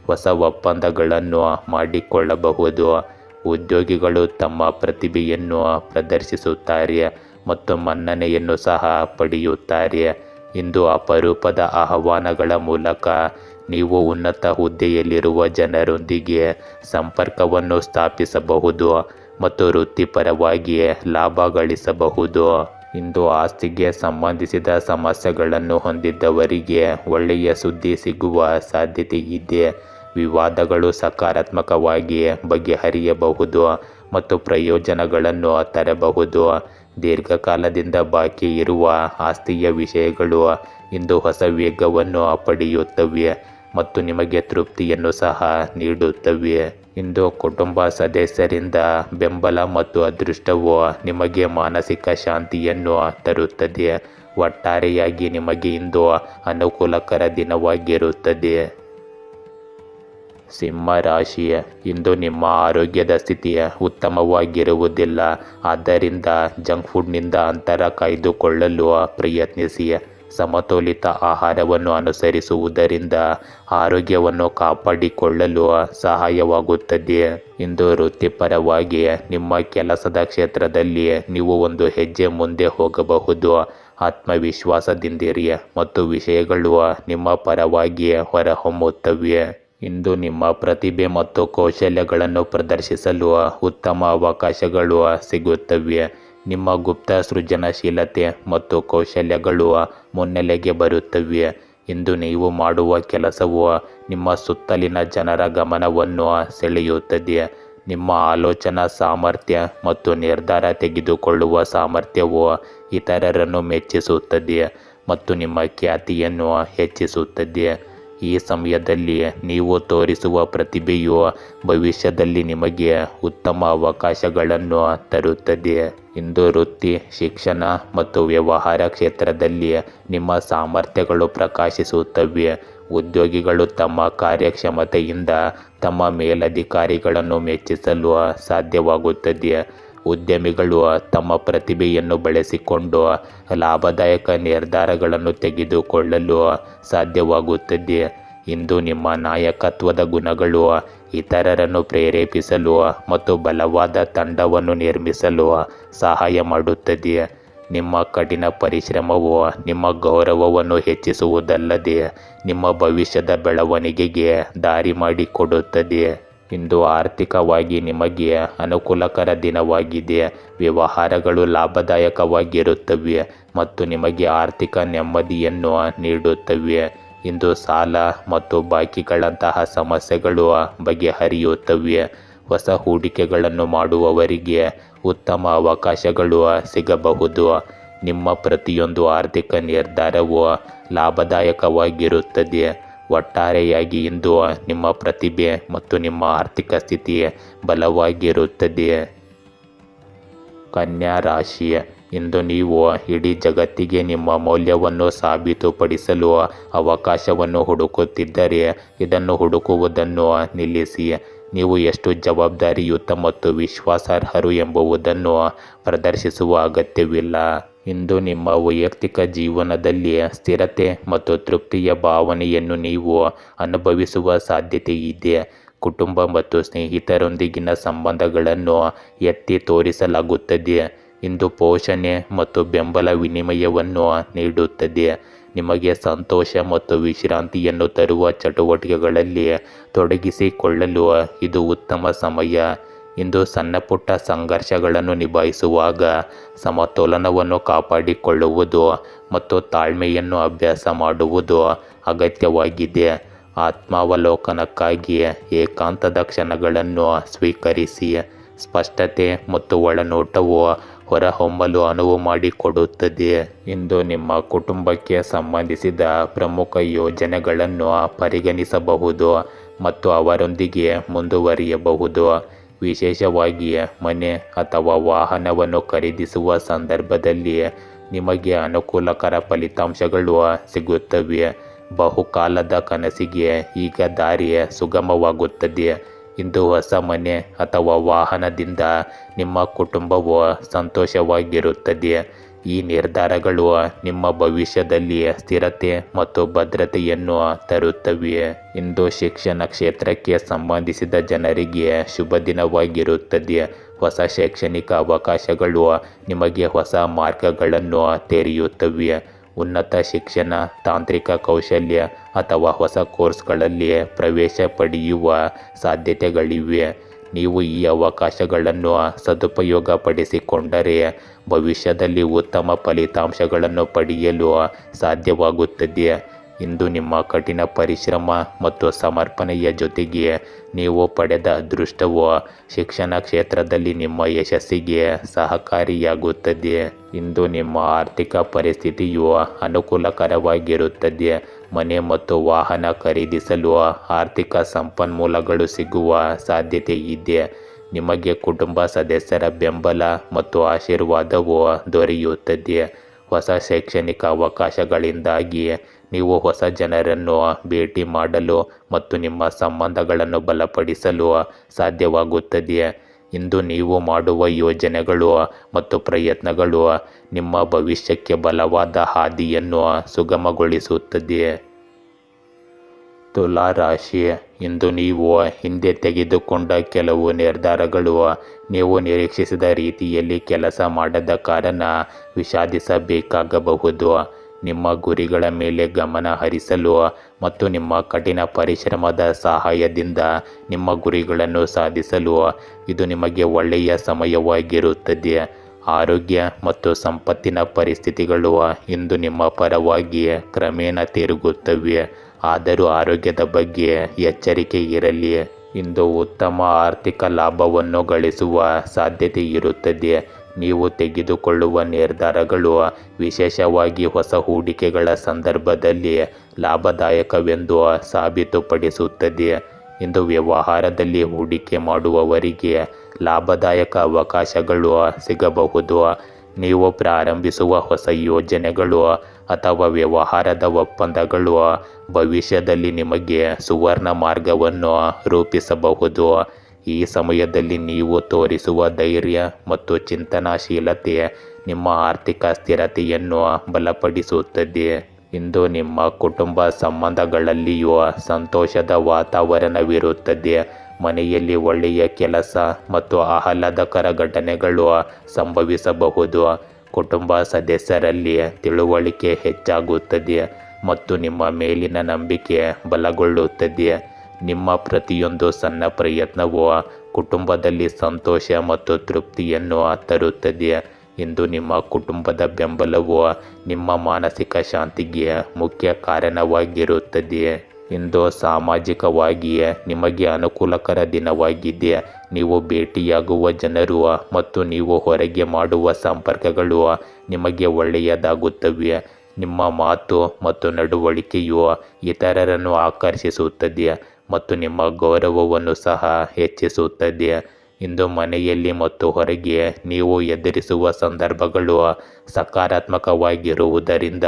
ಹೊಸ ಒಪ್ಪಂದಗಳನ್ನು ಮಾಡಿಕೊಳ್ಳಬಹುದು. ಉದ್ಯೋಗಿಗಳು ತಮ್ಮ ಪ್ರತಿಭೆಯನ್ನು ಪ್ರದರ್ಶಿಸುತ್ತಾರೆ ಮತ್ತು ಮನ್ನಣೆಯನ್ನು ಸಹ ಪಡೆಯುತ್ತಾರೆ. ಇಂದು ಅಪರೂಪದ ಆಹ್ವಾನಗಳ ಮೂಲಕ ನೀವು ಉನ್ನತ ಹುದ್ದೆಯಲ್ಲಿರುವ ಜನರೊಂದಿಗೆ ಸಂಪರ್ಕವನ್ನು ಸ್ಥಾಪಿಸಬಹುದು ಮತ್ತು ವೃತ್ತಿಪರವಾಗಿ ಲಾಭ ಗಳಿಸಬಹುದು. ಇಂದು ಆಸ್ತಿಗೆ ಸಂಬಂಧಿಸಿದ ಸಮಸ್ಯೆಗಳನ್ನು ಹೊಂದಿದ್ದವರಿಗೆ ಒಳ್ಳೆಯ ಸುದ್ದಿ ಸಿಗುವ ಸಾಧ್ಯತೆ ಇದೆ. ವಿವಾದಗಳು ಸಕಾರಾತ್ಮಕವಾಗಿ ಬಗೆಹರಿಯಬಹುದು ಮತ್ತು ಪ್ರಯೋಜನಗಳನ್ನು ತರಬಹುದು. ದೀರ್ಘಕಾಲದಿಂದ ಬಾಕಿ ಇರುವ ಆಸ್ತಿಯ ವಿಷಯಗಳು ಇಂದು ಹೊಸ ವೇಗವನ್ನು ಪಡೆಯುತ್ತವೆ ಮತ್ತು ನಿಮಗೆ ತೃಪ್ತಿಯನ್ನು ಸಹ ನೀಡುತ್ತವೆ. ಇಂದು ಕುಟುಂಬ ಸದಸ್ಯರಿಂದ ಬೆಂಬಲ ಮತ್ತು ಅದೃಷ್ಟವು ನಿಮಗೆ ಮಾನಸಿಕ ಶಾಂತಿಯನ್ನು ತರುತ್ತದೆ. ಒಟ್ಟಾರೆಯಾಗಿ ನಿಮಗೆ ಇಂದು ಅನುಕೂಲಕರ ದಿನವಾಗಿರುತ್ತದೆ. ಸಿಂಹ ರಾಶಿ, ಇಂದು ನಿಮ್ಮ ಆರೋಗ್ಯದ ಸ್ಥಿತಿ ಉತ್ತಮವಾಗಿರುವುದಿಲ್ಲ. ಆದ್ದರಿಂದ ಜಂಕ್ ಫುಡ್ನಿಂದ ಅಂತರ ಕಾಯ್ದುಕೊಳ್ಳಲು ಪ್ರಯತ್ನಿಸಿ. ಸಮತೋಲಿತ ಆಹಾರವನ್ನು ಅನುಸರಿಸುವುದರಿಂದ ಆರೋಗ್ಯವನ್ನು ಕಾಪಾಡಿಕೊಳ್ಳಲು ಸಹಾಯವಾಗುತ್ತದೆ. ಇಂದು ವೃತ್ತಿಪರವಾಗಿ ನಿಮ್ಮ ಕೆಲಸದ ಕ್ಷೇತ್ರದಲ್ಲಿ ನೀವು ಒಂದು ಹೆಜ್ಜೆ ಮುಂದೆ ಹೋಗಬಹುದು. ಆತ್ಮವಿಶ್ವಾಸದಿಂದಿರಿ ಮತ್ತು ವಿಷಯಗಳು ನಿಮ್ಮ ಪರವಾಗಿ ಹೊರಹೊಮ್ಮುತ್ತವೆ. ಇಂದು ನಿಮ್ಮ ಪ್ರತಿಭೆ ಮತ್ತು ಕೌಶಲ್ಯಗಳನ್ನು ಪ್ರದರ್ಶಿಸಲು ಉತ್ತಮ ಅವಕಾಶಗಳು ಸಿಗುತ್ತವೆ. ನಿಮ್ಮ ಗುಪ್ತ ಸೃಜನಶೀಲತೆ ಮತ್ತು ಕೌಶಲ್ಯಗಳು ಮುನ್ನೆಲೆಗೆ ಬರುತ್ತವೆ. ಇಂದು ನೀವು ಮಾಡುವ ಕೆಲಸವು ನಿಮ್ಮ ಸುತ್ತಲಿನ ಜನರ ಗಮನವನ್ನು ಸೆಳೆಯುತ್ತದೆ. ನಿಮ್ಮ ಆಲೋಚನಾ ಸಾಮರ್ಥ್ಯ ಮತ್ತು ನಿರ್ಧಾರ ತೆಗೆದುಕೊಳ್ಳುವ ಸಾಮರ್ಥ್ಯವು ಇತರರನ್ನು ಮೆಚ್ಚಿಸುತ್ತದೆ ಮತ್ತು ನಿಮ್ಮ ಖ್ಯಾತಿಯನ್ನು ಹೆಚ್ಚಿಸುತ್ತದೆ. ಈ ಸಮಯದಲ್ಲಿ ನೀವು ತೋರಿಸುವ ಪ್ರತಿಭೆಯು ಭವಿಷ್ಯದಲ್ಲಿ ನಿಮಗೆ ಉತ್ತಮ ಅವಕಾಶಗಳನ್ನು ತರುತ್ತದೆ. ಇಂದು ವೃತ್ತಿ, ಶಿಕ್ಷಣ ಮತ್ತು ವ್ಯವಹಾರ ಕ್ಷೇತ್ರದಲ್ಲಿ ನಿಮ್ಮ ಸಾಮರ್ಥ್ಯಗಳು ಪ್ರಕಾಶಿಸುತ್ತವೆ. ಉದ್ಯೋಗಿಗಳು ತಮ್ಮ ಕಾರ್ಯಕ್ಷಮತೆಯಿಂದ ತಮ್ಮ ಮೇಲಧಿಕಾರಿಗಳನ್ನು ಮೆಚ್ಚಿಸಲು ಸಾಧ್ಯವಾಗುತ್ತದೆ. ಉದ್ಯಮಿಗಳು ತಮ್ಮ ಪ್ರತಿಭೆಯನ್ನು ಬಳಸಿಕೊಂಡು ಲಾಭದಾಯಕ ನಿರ್ಧಾರಗಳನ್ನು ತೆಗೆದುಕೊಳ್ಳಲು ಸಾಧ್ಯವಾಗುತ್ತದೆ. ಇಂದು ನಿಮ್ಮ ನಾಯಕತ್ವದ ಗುಣಗಳು ಇತರರನ್ನು ಪ್ರೇರೇಪಿಸಲು ಮತ್ತು ಬಲವಾದ ತಂಡವನ್ನು ನಿರ್ಮಿಸಲು ಸಹಾಯ ಮಾಡುತ್ತದೆ. ನಿಮ್ಮ ಕಠಿಣ ಪರಿಶ್ರಮವು ನಿಮ್ಮ ಗೌರವವನ್ನು ಹೆಚ್ಚಿಸುವುದಲ್ಲದೆ ನಿಮ್ಮ ಭವಿಷ್ಯದ ಬೆಳವಣಿಗೆಗೆ ದಾರಿ ಮಾಡಿಕೊಡುತ್ತದೆ. ಇಂದು ಆರ್ಥಿಕವಾಗಿ ನಿಮಗೆ ಅನುಕೂಲಕರ ದಿನವಾಗಿದೆ. ವ್ಯವಹಾರಗಳು ಲಾಭದಾಯಕವಾಗಿರುತ್ತವೆ ಮತ್ತು ನಿಮಗೆ ಆರ್ಥಿಕ ನೆಮ್ಮದಿಯನ್ನು ನೀಡುತ್ತವೆ. ಇಂದು ಸಾಲ ಮತ್ತು ಬಾಕಿಗಳಂತಹ ಸಮಸ್ಯೆಗಳು ಬಗೆಹರಿಯುತ್ತವೆ. ಹೊಸ ಹೂಡಿಕೆಗಳನ್ನು ಮಾಡುವವರಿಗೆ ಉತ್ತಮ ಅವಕಾಶಗಳು ಸಿಗಬಹುದು. ನಿಮ್ಮ ಪ್ರತಿಯೊಂದು ಆರ್ಥಿಕ ನಿರ್ಧಾರವು ಲಾಭದಾಯಕವಾಗಿರುತ್ತದೆ. ಒಟ್ಟಾರೆಯಾಗಿ ಇಂದು ನಿಮ್ಮ ಪ್ರತಿಭೆ ಮತ್ತು ನಿಮ್ಮ ಆರ್ಥಿಕ ಸ್ಥಿತಿ ಬಲವಾಗಿರುತ್ತದೆ. ಕನ್ಯಾ ರಾಶಿ, ಇಂದು ನೀವು ಇಡೀ ಜಗತ್ತಿಗೆ ನಿಮ್ಮ ಮೌಲ್ಯವನ್ನು ಸಾಬೀತುಪಡಿಸಲು ಅವಕಾಶವನ್ನು ಹುಡುಕುತ್ತಿದ್ದರೆ ಇದನ್ನು ಹುಡುಕುವುದನ್ನು ನಿಲ್ಲಿಸಿ. ನೀವು ಎಷ್ಟು ಜವಾಬ್ದಾರಿಯುತ ಮತ್ತು ವಿಶ್ವಾಸಾರ್ಹರು ಎಂಬುದನ್ನು ಪ್ರದರ್ಶಿಸುವ ಅಗತ್ಯವಿಲ್ಲ. ಇಂದು ನಿಮ್ಮ ವೈಯಕ್ತಿಕ ಜೀವನದಲ್ಲಿ ಸ್ಥಿರತೆ ಮತ್ತು ತೃಪ್ತಿಯ ಭಾವನೆಯನ್ನು ನೀವು ಅನುಭವಿಸುವ ಸಾಧ್ಯತೆ ಇದೆ. ಕುಟುಂಬ ಮತ್ತು ಸ್ನೇಹಿತರೊಂದಿಗಿನ ಸಂಬಂಧಗಳನ್ನು ಎತ್ತಿ ತೋರಿಸಲಾಗುತ್ತದೆ. ಇಂದು ಪೋಷಣೆ ಮತ್ತು ಬೆಂಬಲ ವಿನಿಮಯವನ್ನು ನೀಡುತ್ತದೆ. ನಿಮಗೆ ಸಂತೋಷ ಮತ್ತು ವಿಶ್ರಾಂತಿಯನ್ನು ತರುವ ಚಟುವಟಿಕೆಗಳಲ್ಲಿ ತೊಡಗಿಸಿಕೊಳ್ಳಲು ಇದು ಉತ್ತಮ ಸಮಯ. ಇಂದು ಸಣ್ಣಪುಟ್ಟ ಸಂಘರ್ಷಗಳನ್ನು ನಿಭಾಯಿಸುವಾಗ ಸಮತೋಲನವನ್ನು ಕಾಪಾಡಿಕೊಳ್ಳುವುದು ಮತ್ತು ತಾಳ್ಮೆಯನ್ನು ಅಭ್ಯಾಸ ಮಾಡುವುದು ಅಗತ್ಯವಾಗಿದೆ. ಆತ್ಮಾವಲೋಕನಕ್ಕಾಗಿ ಏಕಾಂತದ ಕ್ಷಣಗಳನ್ನು ಸ್ವೀಕರಿಸಿ. ಸ್ಪಷ್ಟತೆ ಮತ್ತು ಒಳನೋಟವು ಹೊರಹೊಮ್ಮಲು ಅನುವು ಮಾಡಿಕೊಡುತ್ತದೆ. ಇಂದು ನಿಮ್ಮ ಕುಟುಂಬಕ್ಕೆ ಸಂಬಂಧಿಸಿದ ಪ್ರಮುಖ ಯೋಜನೆಗಳನ್ನು ಪರಿಗಣಿಸಬಹುದು ಮತ್ತು ಅವರೊಂದಿಗೆ ಮುಂದುವರಿಯಬಹುದು. ವಿಶೇಷವಾಗಿ ಮನೆ ಅಥವಾ ವಾಹನವನ್ನು ಖರೀದಿಸುವ ಸಂದರ್ಭದಲ್ಲಿ ನಿಮಗೆ ಅನುಕೂಲಕರ ಫಲಿತಾಂಶಗಳು ಸಿಗುತ್ತವೆ. ಬಹುಕಾಲದ ಕನಸಿಗೆ ಈಗ ದಾರಿ ಸುಗಮವಾಗುತ್ತದೆ. ಇಂದು ಹೊಸ ಮನೆ ಅಥವಾ ವಾಹನದಿಂದ ನಿಮ್ಮ ಕುಟುಂಬವು ಸಂತೋಷವಾಗಿರುತ್ತದೆ. ಈ ನಿರ್ಧಾರಗಳು ನಿಮ್ಮ ಭವಿಷ್ಯದಲ್ಲಿ ಸ್ಥಿರತೆ ಮತ್ತು ಭದ್ರತೆಯನ್ನು ತರುತ್ತವೆ. ಇಂದು ಶಿಕ್ಷಣ ಕ್ಷೇತ್ರಕ್ಕೆ ಸಂಬಂಧಿಸಿದ ಜನರಿಗೆ ಶುಭ ದಿನವಾಗಿರುತ್ತದೆ. ಹೊಸ ಶೈಕ್ಷಣಿಕ ಅವಕಾಶಗಳು ನಿಮಗೆ ಹೊಸ ಮಾರ್ಗಗಳನ್ನು ತೆರೆಯುತ್ತವೆ. ಉನ್ನತ ಶಿಕ್ಷಣ, ತಾಂತ್ರಿಕ ಕೌಶಲ್ಯ ಅಥವಾ ಹೊಸ ಕೋರ್ಸ್ಗಳಲ್ಲಿ ಪ್ರವೇಶ ಪಡೆಯುವ ಸಾಧ್ಯತೆಗಳಿವೆ. ನೀವು ಈ ಅವಕಾಶಗಳನ್ನು ಸದುಪಯೋಗಪಡಿಸಿಕೊಂಡರೆ ಭವಿಷ್ಯದಲ್ಲಿ ಉತ್ತಮ ಫಲಿತಾಂಶಗಳನ್ನು ಪಡೆಯಲು ಸಾಧ್ಯವಾಗುತ್ತದೆ. ಇಂದು ನಿಮ್ಮ ಕಠಿಣ ಪರಿಶ್ರಮ ಮತ್ತು ಸಮರ್ಪಣೆಯ ಜೊತೆಗೆ ನೀವು ಪಡೆದ ಅದೃಷ್ಟವು ಶಿಕ್ಷಣ ಕ್ಷೇತ್ರದಲ್ಲಿ ನಿಮ್ಮ ಯಶಸ್ಸಿಗೆ ಸಹಕಾರಿಯಾಗುತ್ತದೆ. ಇಂದು ನಿಮ್ಮ ಆರ್ಥಿಕ ಪರಿಸ್ಥಿತಿಯು ಅನುಕೂಲಕರವಾಗಿರುತ್ತದೆ. ಮನೆ ಮತ್ತು ವಾಹನ ಖರೀದಿಸಲು ಆರ್ಥಿಕ ಸಂಪನ್ಮೂಲಗಳು ಸಿಗುವ ಸಾಧ್ಯತೆ ಇದೆ. ನಿಮಗೆ ಕುಟುಂಬ ಸದಸ್ಯರ ಬೆಂಬಲ ಮತ್ತು ಆಶೀರ್ವಾದವು ದೊರೆಯುತ್ತದೆ. ಹೊಸ ಶೈಕ್ಷಣಿಕ ಅವಕಾಶಗಳಿಂದಾಗಿ ನೀವು ಹೊಸ ಜನರನ್ನು ಭೇಟಿ ಮಾಡಲು ಮತ್ತು ನಿಮ್ಮ ಸಂಬಂಧಗಳನ್ನು ಬಲಪಡಿಸಲು ಸಾಧ್ಯವಾಗುತ್ತದೆ. ಇಂದು ನೀವು ಮಾಡುವ ಯೋಜನೆಗಳು ಮತ್ತು ಪ್ರಯತ್ನಗಳು ನಿಮ್ಮ ಭವಿಷ್ಯಕ್ಕೆ ಬಲವಾದ ಹಾದಿಯನ್ನು ಸುಗಮಗೊಳಿಸುತ್ತದೆ. ತುಲಾ ರಾಶಿ, ಇಂದು ನೀವು ಹಿಂದೆ ತೆಗೆದುಕೊಂಡ ಕೆಲವು ನಿರ್ಧಾರಗಳು ನೀವು ನಿರೀಕ್ಷಿಸಿದ ರೀತಿಯಲ್ಲಿ ಕೆಲಸ ಮಾಡದ ಕಾರಣ ವಿಷಾದಿಸಬೇಕಾಗಬಹುದು. ನಿಮ್ಮ ಗುರಿಗಳ ಮೇಲೆ ಗಮನ ಹರಿಸಲು ಮತ್ತು ನಿಮ್ಮ ಕಠಿಣ ಪರಿಶ್ರಮದ ಸಹಾಯದಿಂದ ನಿಮ್ಮ ಗುರಿಗಳನ್ನು ಸಾಧಿಸಲು ಇದು ನಿಮಗೆ ಒಳ್ಳೆಯ ಸಮಯವಾಗಿರುತ್ತದೆ. ಆರೋಗ್ಯ ಮತ್ತು ಸಂಪತ್ತಿನ ಪರಿಸ್ಥಿತಿಗಳು ಇಂದು ನಿಮ್ಮ ಪರವಾಗಿ ಕ್ರಮೇಣ ತಿರುಗುತ್ತವೆ. ಆದರೂ ಆರೋಗ್ಯದ ಬಗ್ಗೆ ಎಚ್ಚರಿಕೆ ಇರಲಿ. ಇಂದು ಉತ್ತಮ ಆರ್ಥಿಕ ಲಾಭವನ್ನು ಗಳಿಸುವ ಸಾಧ್ಯತೆ ಇರುತ್ತದೆ. ನೀವು ತೆಗೆದುಕೊಳ್ಳುವ ನಿರ್ಧಾರಗಳು ವಿಶೇಷವಾಗಿ ಹೊಸ ಹೂಡಿಕೆಗಳ ಸಂದರ್ಭದಲ್ಲಿ ಲಾಭದಾಯಕವೆಂದು ಸಾಬೀತುಪಡಿಸುತ್ತದೆ. ಇಂದು ವ್ಯವಹಾರದಲ್ಲಿ ಹೂಡಿಕೆ ಮಾಡುವವರಿಗೆ ಲಾಭದಾಯಕ ಅವಕಾಶಗಳು ಸಿಗಬಹುದು. ನೀವು ಪ್ರಾರಂಭಿಸುವ ಹೊಸ ಯೋಜನೆಗಳು ಅಥವಾ ವ್ಯವಹಾರದ ಒಪ್ಪಂದಗಳು ಭವಿಷ್ಯದಲ್ಲಿ ನಿಮಗೆ ಸುವರ್ಣ ಮಾರ್ಗವನ್ನು ರೂಪಿಸಬಹುದು. ಈ ಸಮಯದಲ್ಲಿ ನೀವು ತೋರಿಸುವ ಧೈರ್ಯ ಮತ್ತು ಚಿಂತನಾಶೀಲತೆ ನಿಮ್ಮ ಆರ್ಥಿಕ ಸ್ಥಿರತೆಯನ್ನು ಬಲಪಡಿಸುತ್ತದೆ. ಇಂದು ನಿಮ್ಮ ಕುಟುಂಬ ಸಂಬಂಧಗಳಲ್ಲಿಯೂ ಸಂತೋಷದ ವಾತಾವರಣವಿರುತ್ತದೆ ಮನೆಯಲ್ಲಿ ಒಳ್ಳೆಯ ಕೆಲಸ ಮತ್ತು ಆಹ್ಲಾದಕರ ಘಟನೆಗಳು ಸಂಭವಿಸಬಹುದು. ಕುಟುಂಬ ಸದಸ್ಯರಲ್ಲಿ ತಿಳುವಳಿಕೆ ಹೆಚ್ಚಾಗುತ್ತದೆ ಮತ್ತು ನಿಮ್ಮ ಮೇಲಿನ ನಂಬಿಕೆ ಬಲಗೊಳ್ಳುತ್ತದೆ. ನಿಮ್ಮ ಪ್ರತಿಯೊಂದು ಸಣ್ಣ ಪ್ರಯತ್ನವು ಕುಟುಂಬದಲ್ಲಿ ಸಂತೋಷ ಮತ್ತು ತೃಪ್ತಿಯನ್ನು ತರುತ್ತದೆ. ಇಂದು ನಿಮ್ಮ ಕುಟುಂಬದ ಬೆಂಬಲವು ನಿಮ್ಮ ಮಾನಸಿಕ ಶಾಂತಿಗೆ ಮುಖ್ಯ ಕಾರಣವಾಗಿರುತ್ತದೆ. ಇಂದು ಸಾಮಾಜಿಕವಾಗಿ ನಿಮಗೆ ಅನುಕೂಲಕರ ದಿನವಾಗಿದೆ. ನೀವು ಭೇಟಿಯಾಗುವ ಜನರು ಮತ್ತು ನೀವು ಹೊರಗೆ ಮಾಡುವ ಸಂಪರ್ಕಗಳು ನಿಮಗೆ ಒಳ್ಳೆಯದಾಗುತ್ತವೆ. ನಿಮ್ಮ ಮಾತು ಮತ್ತು ನಡವಳಿಕೆಯು ಇತರರನ್ನು ಆಕರ್ಷಿಸುತ್ತದೆ ಮತ್ತು ನಿಮ್ಮ ಗೌರವವನ್ನು ಸಹ ಹೆಚ್ಚಿಸುತ್ತದೆ. ಇಂದು ಮನೆಯಲ್ಲಿ ಮತ್ತು ಹೊರಗೆ ನೀವು ಎದುರಿಸುವ ಸಂದರ್ಭಗಳು ಸಕಾರಾತ್ಮಕವಾಗಿರುವುದರಿಂದ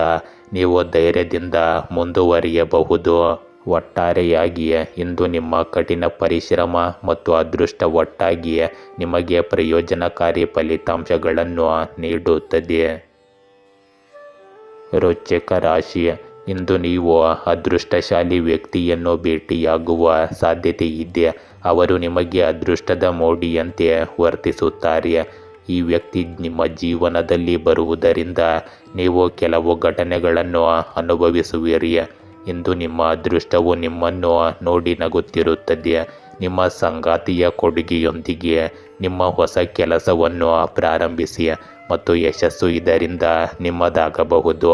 ನೀವು ಧೈರ್ಯದಿಂದ ಮುಂದುವರಿಯಬಹುದು. ಒಟ್ಟಾರೆಯಾಗಿ ಇಂದು ನಿಮ್ಮ ಕಠಿಣ ಪರಿಶ್ರಮ ಮತ್ತು ಅದೃಷ್ಟ ಒಟ್ಟಾಗಿ ನಿಮಗೆ ಪ್ರಯೋಜನಕಾರಿ ಫಲಿತಾಂಶಗಳನ್ನು ನೀಡುತ್ತದೆ. ವೃಶ್ಚಿಕ ರಾಶಿ, ಇಂದು ನೀವು ಅದೃಷ್ಟಶಾಲಿ ವ್ಯಕ್ತಿಯನ್ನು ಭೇಟಿಯಾಗುವ ಸಾಧ್ಯತೆ ಇದೆ. ಅವರು ನಿಮಗೆ ಅದೃಷ್ಟದ ಮೋಡಿಯಂತೆ ವರ್ತಿಸುತ್ತಾರೆ. ಈ ವ್ಯಕ್ತಿ ನಿಮ್ಮ ಜೀವನದಲ್ಲಿ ಬರುವುದರಿಂದ ನೀವು ಕೆಲವು ಘಟನೆಗಳನ್ನು ಅನುಭವಿಸುವಿರಿ. ಇಂದು ನಿಮ್ಮ ಅದೃಷ್ಟವು ನಿಮ್ಮನ್ನು ನೋಡಿ ನಗುತ್ತಿರುತ್ತದೆ. ನಿಮ್ಮ ಸಂಗಾತಿಯ ಕೊಡುಗೆಯೊಂದಿಗೆ ನಿಮ್ಮ ಹೊಸ ಕೆಲಸವನ್ನು ಪ್ರಾರಂಭಿಸಿ ಮತ್ತು ಯಶಸ್ಸು ಇದರಿಂದ ನಿಮ್ಮದಾಗಬಹುದು.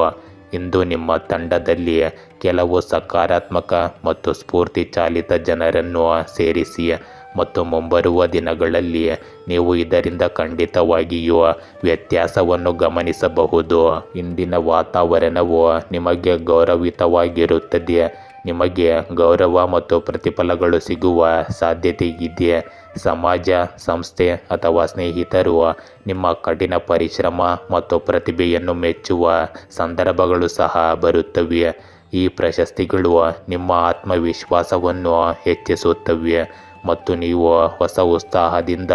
ಇಂದು ನಿಮ್ಮ ತಂಡದಲ್ಲಿ ಕೆಲವು ಸಕಾರಾತ್ಮಕ ಮತ್ತು ಸ್ಫೂರ್ತಿ ಚಾಲಿತ ಜನರನ್ನು ಸೇರಿಸಿ ಮತ್ತು ಮುಂಬರುವ ದಿನಗಳಲ್ಲಿ ನೀವು ಇದರಿಂದ ಖಂಡಿತವಾಗಿಯೂ ವ್ಯತ್ಯಾಸವನ್ನು ಗಮನಿಸಬಹುದು. ಇಂದಿನ ವಾತಾವರಣವು ನಿಮಗೆ ಗೌರವಿತವಾಗಿರುತ್ತದೆ. ನಿಮಗೆ ಗೌರವ ಮತ್ತು ಪ್ರತಿಫಲಗಳು ಸಿಗುವ ಸಾಧ್ಯತೆ ಇದೆ. ಸಮಾಜ, ಸಂಸ್ಥೆ ಅಥವಾ ಸ್ನೇಹಿತರು ನಿಮ್ಮ ಕಠಿಣ ಪರಿಶ್ರಮ ಮತ್ತು ಪ್ರತಿಭೆಯನ್ನು ಮೆಚ್ಚುವ ಸಂದರ್ಭಗಳು ಸಹ ಬರುತ್ತವೆ. ಈ ಪ್ರಶಸ್ತಿಗಳು ನಿಮ್ಮ ಆತ್ಮವಿಶ್ವಾಸವನ್ನು ಹೆಚ್ಚಿಸುತ್ತವೆ ಮತ್ತು ನೀವು ಹೊಸ ಉತ್ಸಾಹದಿಂದ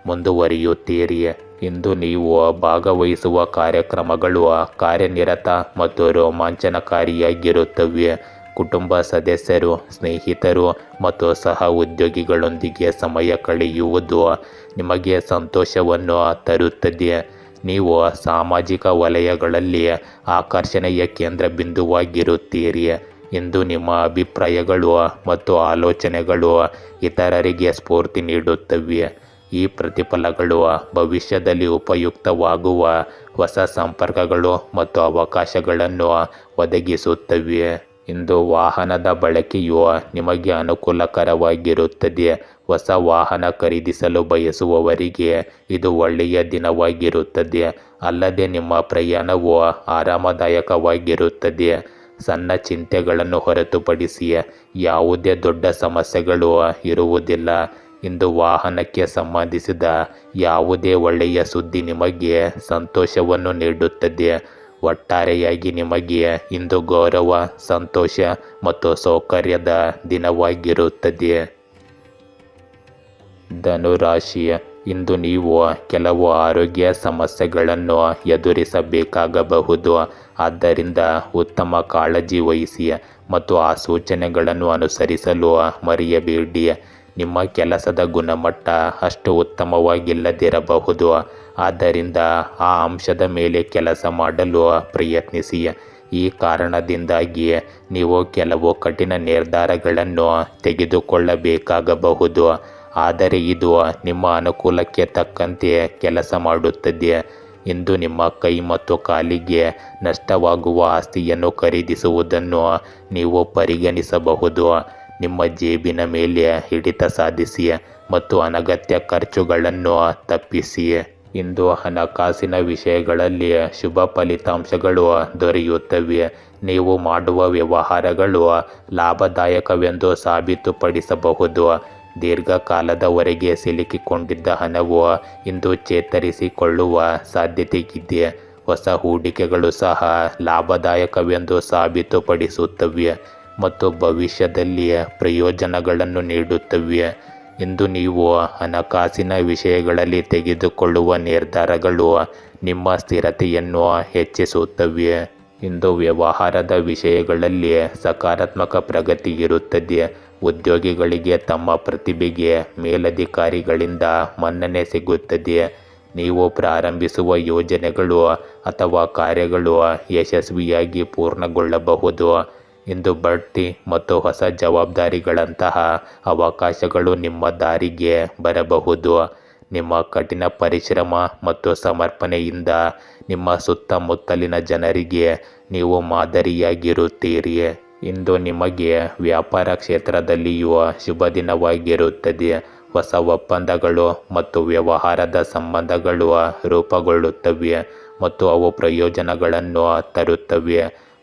ಮುಂದುವರಿಯುತ್ತೀರಿ. ಇಂದು ನೀವು ಭಾಗವಹಿಸುವ ಕಾರ್ಯಕ್ರಮಗಳು ಕಾರ್ಯನಿರತ ಮತ್ತು ರೋಮಾಂಚನಕಾರಿಯಾಗಿರುತ್ತವೆ. ಕುಟುಂಬ ಸದಸ್ಯರು, ಸ್ನೇಹಿತರು ಮತ್ತು ಸಹ ಉದ್ಯೋಗಿಗಳೊಂದಿಗೆ ಸಮಯ ಕಳೆಯುವುದು ನಿಮಗೆ ಸಂತೋಷವನ್ನು ತರುತ್ತದೆ. ನೀವು ಸಾಮಾಜಿಕ ವಲಯಗಳಲ್ಲಿ ಆಕರ್ಷಣೆಯ ಕೇಂದ್ರ ಬಿಂದುವಾಗಿರುತ್ತೀರಿ. ಇಂದು ನಿಮ್ಮ ಅಭಿಪ್ರಾಯಗಳು ಮತ್ತು ಆಲೋಚನೆಗಳು ಇತರರಿಗೆ ಸ್ಫೂರ್ತಿ ನೀಡುತ್ತವೆ. ಈ ಪ್ರತಿಫಲಗಳು ಭವಿಷ್ಯದಲ್ಲಿ ಉಪಯುಕ್ತವಾಗುವ ಹೊಸ ಸಂಪರ್ಕಗಳು ಮತ್ತು ಅವಕಾಶಗಳನ್ನು ಒದಗಿಸುತ್ತವೆ. ಇಂದು ವಾಹನದ ಬಳಕೆಯು ನಿಮಗೆ ಅನುಕೂಲಕರವಾಗಿರುತ್ತದೆ. ಹೊಸ ವಾಹನ ಖರೀದಿಸಲು ಬಯಸುವವರಿಗೆ ಇದು ಒಳ್ಳೆಯ ದಿನವಾಗಿರುತ್ತದೆ. ಅಲ್ಲದೆ ನಿಮ್ಮ ಪ್ರಯಾಣವು ಆರಾಮದಾಯಕವಾಗಿರುತ್ತದೆ. ಸಣ್ಣ ಚಿಂತೆಗಳನ್ನು ಹೊರತುಪಡಿಸಿ ಯಾವುದೇ ದೊಡ್ಡ ಸಮಸ್ಯೆಗಳು ಇರುವುದಿಲ್ಲ. ಇಂದು ವಾಹನಕ್ಕೆ ಸಂಬಂಧಿಸಿದ ಯಾವುದೇ ಒಳ್ಳೆಯ ಸುದ್ದಿ ನಿಮಗೆ ಸಂತೋಷವನ್ನು ನೀಡುತ್ತದೆ. ಒಟ್ಟಾರೆಯಾಗಿ ನಿಮಗೆ ಇಂದು ಗೌರವ, ಸಂತೋಷ ಮತ್ತು ಸೌಕರ್ಯದ ದಿನವಾಗಿರುತ್ತದೆ. ಧನುರಾಶಿ, ಇಂದು ನೀವು ಕೆಲವು ಆರೋಗ್ಯ ಸಮಸ್ಯೆಗಳನ್ನು ಎದುರಿಸಬೇಕಾಗಬಹುದು. ಆದ್ದರಿಂದ ಉತ್ತಮ ಕಾಳಜಿ ವಹಿಸಿ ಮತ್ತು ಆ ಸೂಚನೆಗಳನ್ನು ಅನುಸರಿಸಲು ಮರೆಯಬೇಡಿ. ನಿಮ್ಮ ಕೆಲಸದ ಗುಣಮಟ್ಟ ಅಷ್ಟು ಉತ್ತಮವಾಗಿಲ್ಲದಿರಬಹುದು. ಆದ್ದರಿಂದ ಆ ಅಂಶದ ಮೇಲೆ ಕೆಲಸ ಮಾಡಲು ಪ್ರಯತ್ನಿಸಿ. ಈ ಕಾರಣದಿಂದಾಗಿ ನೀವು ಕೆಲವು ಕಠಿಣ ನಿರ್ಧಾರಗಳನ್ನು ತೆಗೆದುಕೊಳ್ಳಬೇಕಾಗಬಹುದು. ಆದರೆ ಇದು ನಿಮ್ಮ ಅನುಕೂಲಕ್ಕೆ ತಕ್ಕಂತೆ ಕೆಲಸ ಮಾಡುತ್ತದೆ. ಇಂದು ನಿಮ್ಮ ಕೈ ಮತ್ತು ಕಾಲಿಗೆ ನಷ್ಟವಾಗುವ ಆಸ್ತಿಯನ್ನು ಖರೀದಿಸುವುದನ್ನು ನೀವು ಪರಿಗಣಿಸಬಹುದು. ನಿಮ್ಮ ಜೇಬಿನ ಮೇಲೆ ಹಿಡಿತ ಸಾಧಿಸಿ ಮತ್ತು ಅನಗತ್ಯ ಖರ್ಚುಗಳನ್ನು ತಪ್ಪಿಸಿ. ಇಂದು ಹಣಕಾಸಿನ ವಿಷಯಗಳಲ್ಲಿ ಶುಭ ಫಲಿತಾಂಶಗಳು ದೊರೆಯುತ್ತವೆ. ನೀವು ಮಾಡುವ ವ್ಯವಹಾರಗಳು ಲಾಭದಾಯಕವೆಂದು ಸಾಬೀತುಪಡಿಸಬಹುದು. ದೀರ್ಘಕಾಲದವರೆಗೆ ಸಿಲುಕಿಕೊಂಡಿದ್ದ ಹಣವು ಇಂದು ಚೇತರಿಸಿಕೊಳ್ಳುವ ಸಾಧ್ಯತೆಯಿದೆ. ಹೊಸ ಹೂಡಿಕೆಗಳು ಸಹ ಲಾಭದಾಯಕವೆಂದು ಸಾಬೀತುಪಡಿಸುತ್ತವೆ ಮತ್ತು ಭವಿಷ್ಯದಲ್ಲಿ ಪ್ರಯೋಜನಗಳನ್ನು ನೀಡುತ್ತವೆ. ಇಂದು ನೀವು ಹಣಕಾಸಿನ ವಿಷಯಗಳಲ್ಲಿ ತೆಗೆದುಕೊಳ್ಳುವ ನಿರ್ಧಾರಗಳು ನಿಮ್ಮ ಸ್ಥಿರತೆಯನ್ನು ಹೆಚ್ಚಿಸುತ್ತವೆ. ಇಂದು ವ್ಯವಹಾರದ ವಿಷಯಗಳಲ್ಲಿ ಸಕಾರಾತ್ಮಕ ಪ್ರಗತಿ ಇರುತ್ತದೆ. ಉದ್ಯೋಗಿಗಳಿಗೆ ತಮ್ಮ ಪ್ರತಿಭೆಗೆ ಮೇಲಧಿಕಾರಿಗಳಿಂದ ಮನ್ನಣೆ ಸಿಗುತ್ತದೆ. ನೀವು ಪ್ರಾರಂಭಿಸುವ ಯೋಜನೆಗಳು ಅಥವಾ ಕಾರ್ಯಗಳು ಯಶಸ್ವಿಯಾಗಿ ಪೂರ್ಣಗೊಳ್ಳಬಹುದು. ಇಂದು ಬಡ್ತಿ ಮತ್ತು ಹೊಸ ಜವಾಬ್ದಾರಿಗಳಂತಹ ಅವಕಾಶಗಳು ನಿಮ್ಮ ದಾರಿಗೆ ಬರಬಹುದು. ನಿಮ್ಮ ಕಠಿಣ ಪರಿಶ್ರಮ ಮತ್ತು ಸಮರ್ಪಣೆಯಿಂದ ನಿಮ್ಮ ಸುತ್ತಮುತ್ತಲಿನ ಜನರಿಗೆ ನೀವು ಮಾದರಿಯಾಗಿರುತ್ತೀರಿ. ಇಂದು ನಿಮಗೆ ವ್ಯಾಪಾರ ಕ್ಷೇತ್ರದಲ್ಲಿಯೂ ಶುಭ ದಿನವಾಗಿರುತ್ತದೆ. ಹೊಸ ಒಪ್ಪಂದಗಳು ಮತ್ತು ವ್ಯವಹಾರದ ಸಂಬಂಧಗಳು ರೂಪುಗೊಳ್ಳುತ್ತವೆ ಮತ್ತು ಅವು ಪ್ರಯೋಜನಗಳನ್ನು ತರುತ್ತವೆ.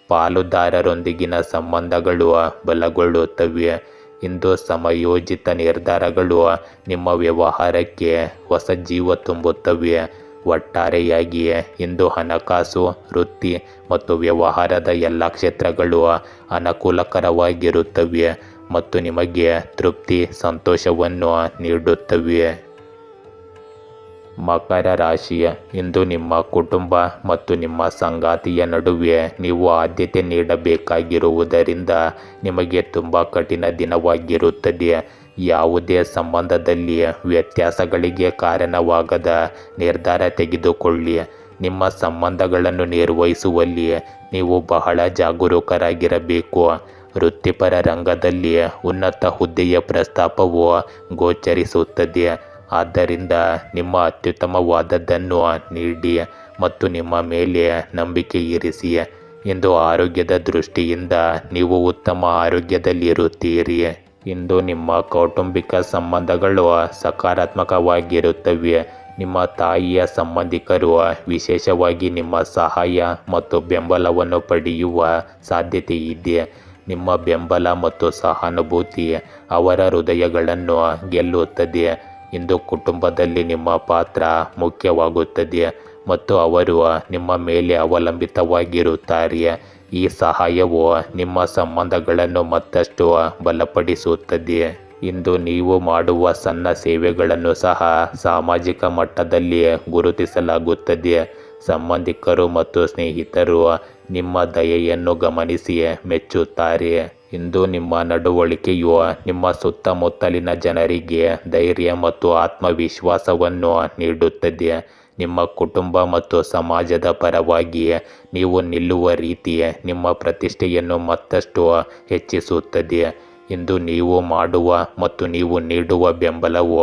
ಪಾಲುದಾರರೊಂದಿಗಿನ ಸಂಬಂಧಗಳು ಬಲಗೊಳ್ಳುತ್ತವೆ. ಇಂದು ಸಮಯೋಚಿತ ನಿರ್ಧಾರಗಳು ನಿಮ್ಮ ವ್ಯವಹಾರಕ್ಕೆ ಹೊಸ ಜೀವ ತುಂಬುತ್ತವೆ. ಒಟ್ಟಾರೆಯಾಗಿ ಇಂದು ಹಣಕಾಸು, ವೃತ್ತಿ ಮತ್ತು ವ್ಯವಹಾರದ ಎಲ್ಲ ಕ್ಷೇತ್ರಗಳು ಅನುಕೂಲಕರವಾಗಿರುತ್ತವೆ ಮತ್ತು ನಿಮಗೆ ತೃಪ್ತಿ, ಸಂತೋಷವನ್ನು ನೀಡುತ್ತವೆ. ಮಕರ ರಾಶಿ, ಇಂದು ನಿಮ್ಮ ಕುಟುಂಬ ಮತ್ತು ನಿಮ್ಮ ಸಂಗಾತಿಯ ನಡುವೆ ನೀವು ಆದ್ಯತೆ ನೀಡಬೇಕಾಗಿರುವುದರಿಂದ ನಿಮಗೆ ತುಂಬ ಕಠಿಣ ದಿನವಾಗಿರುತ್ತದೆ. ಯಾವುದೇ ಸಂಬಂಧದಲ್ಲಿ ವ್ಯತ್ಯಾಸಗಳಿಗೆ ಕಾರಣವಾಗದ ನಿರ್ಧಾರ ತೆಗೆದುಕೊಳ್ಳಿ. ನಿಮ್ಮ ಸಂಬಂಧಗಳನ್ನು ನಿರ್ವಹಿಸುವಲ್ಲಿ ನೀವು ಬಹಳ ಜಾಗರೂಕರಾಗಿರಬೇಕು. ವೃತ್ತಿಪರ ರಂಗದಲ್ಲಿ ಉನ್ನತ ಹುದ್ದೆಯ ಪ್ರಸ್ತಾಪವು ಗೋಚರಿಸುತ್ತದೆ. ಆದ್ದರಿಂದ ನಿಮ್ಮ ಅತ್ಯುತ್ತಮವಾದದ್ದನ್ನು ನೀಡಿ ಮತ್ತು ನಿಮ್ಮ ಮೇಲೆ ನಂಬಿಕೆ ಇರಿಸಿ. ಇಂದು ಆರೋಗ್ಯದ ದೃಷ್ಟಿಯಿಂದ ನೀವು ಉತ್ತಮ ಆರೋಗ್ಯದಲ್ಲಿರುತ್ತೀರಿ. ಇಂದು ನಿಮ್ಮ ಕೌಟುಂಬಿಕ ಸಂಬಂಧಗಳು ಸಕಾರಾತ್ಮಕವಾಗಿರುತ್ತವೆ. ನಿಮ್ಮ ತಾಯಿಯ ಸಂಬಂಧಿಕರು ವಿಶೇಷವಾಗಿ ನಿಮ್ಮ ಸಹಾಯ ಮತ್ತು ಬೆಂಬಲವನ್ನು ಪಡೆಯುವ ಸಾಧ್ಯತೆ ಇದೆ. ನಿಮ್ಮ ಬೆಂಬಲ ಮತ್ತು ಸಹಾನುಭೂತಿ ಅವರ ಹೃದಯಗಳನ್ನು ಗೆಲ್ಲುತ್ತದೆ. ಇಂದು ಕುಟುಂಬದಲ್ಲಿ ನಿಮ್ಮ ಪಾತ್ರ ಮುಖ್ಯವಾಗುತ್ತದೆ ಮತ್ತು ಅವರು ನಿಮ್ಮ ಮೇಲೆ ಅವಲಂಬಿತವಾಗಿರುತ್ತಾರೆ. ಈ ಸಹಾಯವು ನಿಮ್ಮ ಸಂಬಂಧಗಳನ್ನು ಮತ್ತಷ್ಟು ಬಲಪಡಿಸುತ್ತದೆ. ಇಂದು ನೀವು ಮಾಡುವ ಸಣ್ಣ ಸೇವೆಗಳನ್ನು ಸಹ ಸಾಮಾಜಿಕ ಮಟ್ಟದಲ್ಲಿ ಗುರುತಿಸಲಾಗುತ್ತದೆ. ಸಂಬಂಧಿಕರು ಮತ್ತು ಸ್ನೇಹಿತರು ನಿಮ್ಮ ದಯೆಯನ್ನು ಗಮನಿಸಿ ಮೆಚ್ಚುತ್ತಾರೆ. ಇಂದು ನಿಮ್ಮ ನಡವಳಿಕೆಯು ನಿಮ್ಮ ಸುತ್ತಮುತ್ತಲಿನ ಜನರಿಗೆ ಧೈರ್ಯ ಮತ್ತು ಆತ್ಮವಿಶ್ವಾಸವನ್ನು ನೀಡುತ್ತದೆ. ನಿಮ್ಮ ಕುಟುಂಬ ಮತ್ತು ಸಮಾಜದ ಪರವಾಗಿ ನೀವು ನಿಲ್ಲುವ ರೀತಿ ನಿಮ್ಮ ಪ್ರತಿಷ್ಠೆಯನ್ನು ಮತ್ತಷ್ಟು ಹೆಚ್ಚಿಸುತ್ತದೆ. ಇಂದು ನೀವು ಮಾಡುವ ಮತ್ತು ನೀವು ನೀಡುವ ಬೆಂಬಲವು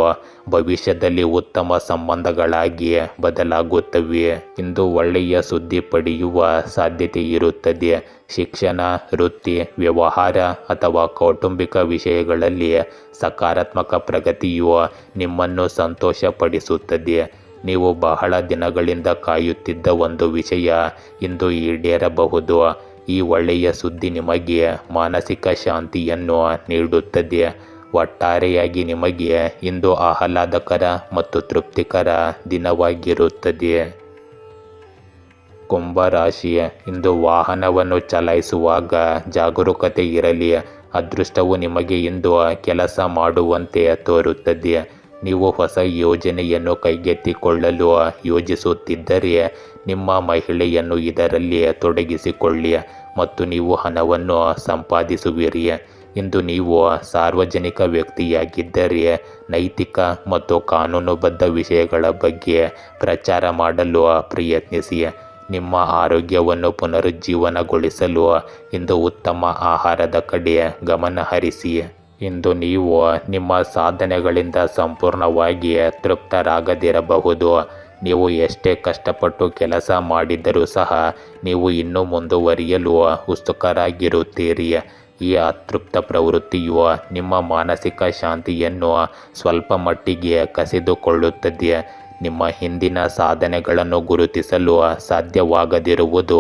ಭವಿಷ್ಯದಲ್ಲಿ ಉತ್ತಮ ಸಂಬಂಧಗಳಾಗಿ ಬದಲಾಗುತ್ತವೆ. ಇಂದು ಒಳ್ಳೆಯ ಸುದ್ದಿ ಪಡೆಯುವ ಸಾಧ್ಯತೆ ಇರುತ್ತದೆ. ಶಿಕ್ಷಣ, ವೃತ್ತಿ, ವ್ಯವಹಾರ ಅಥವಾ ಕೌಟುಂಬಿಕ ವಿಷಯಗಳಲ್ಲಿ ಸಕಾರಾತ್ಮಕ ಪ್ರಗತಿಯು ನಿಮ್ಮನ್ನು ಸಂತೋಷಪಡಿಸುತ್ತದೆ. ನೀವು ಬಹಳ ದಿನಗಳಿಂದ ಕಾಯುತ್ತಿದ್ದ ಒಂದು ವಿಷಯ ಇಂದು ಈಡೇರಬಹುದು. ಈ ಒಳ್ಳೆಯ ಸುದ್ದಿ ನಿಮಗೆ ಮಾನಸಿಕ ಶಾಂತಿಯನ್ನು ನೀಡುತ್ತದೆ. ಒಟ್ಟಾರೆಯಾಗಿ ನಿಮಗೆ ಇಂದು ಆಹ್ಲಾದಕರ ಮತ್ತು ತೃಪ್ತಿಕರ ದಿನವಾಗಿರುತ್ತದೆ. ಕುಂಭರಾಶಿ, ಇಂದು ವಾಹನವನ್ನು ಚಲಾಯಿಸುವಾಗ ಜಾಗರೂಕತೆ ಇರಲಿ. ಅದೃಷ್ಟವು ನಿಮಗೆ ಇಂದು ಕೆಲಸ ಮಾಡುವಂತೆ ತೋರುತ್ತದೆ. ನೀವು ಹೊಸ ಯೋಜನೆಯನ್ನು ಕೈಗೆತ್ತಿಕೊಳ್ಳಲು ಯೋಜಿಸುತ್ತಿದ್ದರೆ ನಿಮ್ಮ ಮಹಿಳೆಯನ್ನು ಇದರಲ್ಲಿ ತೊಡಗಿಸಿಕೊಳ್ಳಿ ಮತ್ತು ನೀವು ಹಣವನ್ನು ಸಂಪಾದಿಸುವಿರಿ. ಇಂದು ನೀವು ಸಾರ್ವಜನಿಕ ವ್ಯಕ್ತಿಯಾಗಿದ್ದರೆ ನೈತಿಕ ಮತ್ತು ಕಾನೂನುಬದ್ಧ ವಿಷಯಗಳ ಬಗ್ಗೆ ಪ್ರಚಾರ ಮಾಡಲು ಪ್ರಯತ್ನಿಸಿ. ನಿಮ್ಮ ಆರೋಗ್ಯವನ್ನು ಪುನರುಜ್ಜೀವನಗೊಳಿಸಲು ಇಂದು ಉತ್ತಮ ಆಹಾರದ ಕಡೆ ಗಮನ ಹರಿಸಿ. ಇಂದು ನೀವು ನಿಮ್ಮ ಸಾಧನೆಗಳಿಂದ ಸಂಪೂರ್ಣವಾಗಿ ತೃಪ್ತರಾಗದಿರಬಹುದು. ನೀವು ಎಷ್ಟೇ ಕಷ್ಟಪಟ್ಟು ಕೆಲಸ ಮಾಡಿದರೂ ಸಹ ನೀವು ಇನ್ನೂ ಮುಂದುವರಿಯಲು ಉತ್ಸುಕರಾಗಿರುತ್ತೀರಿ. ಈ ಅತೃಪ್ತ ಪ್ರವೃತ್ತಿಯು ನಿಮ್ಮ ಮಾನಸಿಕ ಶಾಂತಿಯನ್ನು ಸ್ವಲ್ಪ ಮಟ್ಟಿಗೆ ಕಸಿದುಕೊಳ್ಳುತ್ತದೆ. ನಿಮ್ಮ ಹಿಂದಿನ ಸಾಧನೆಗಳನ್ನು ಗುರುತಿಸಲು ಸಾಧ್ಯವಾಗದಿರುವುದು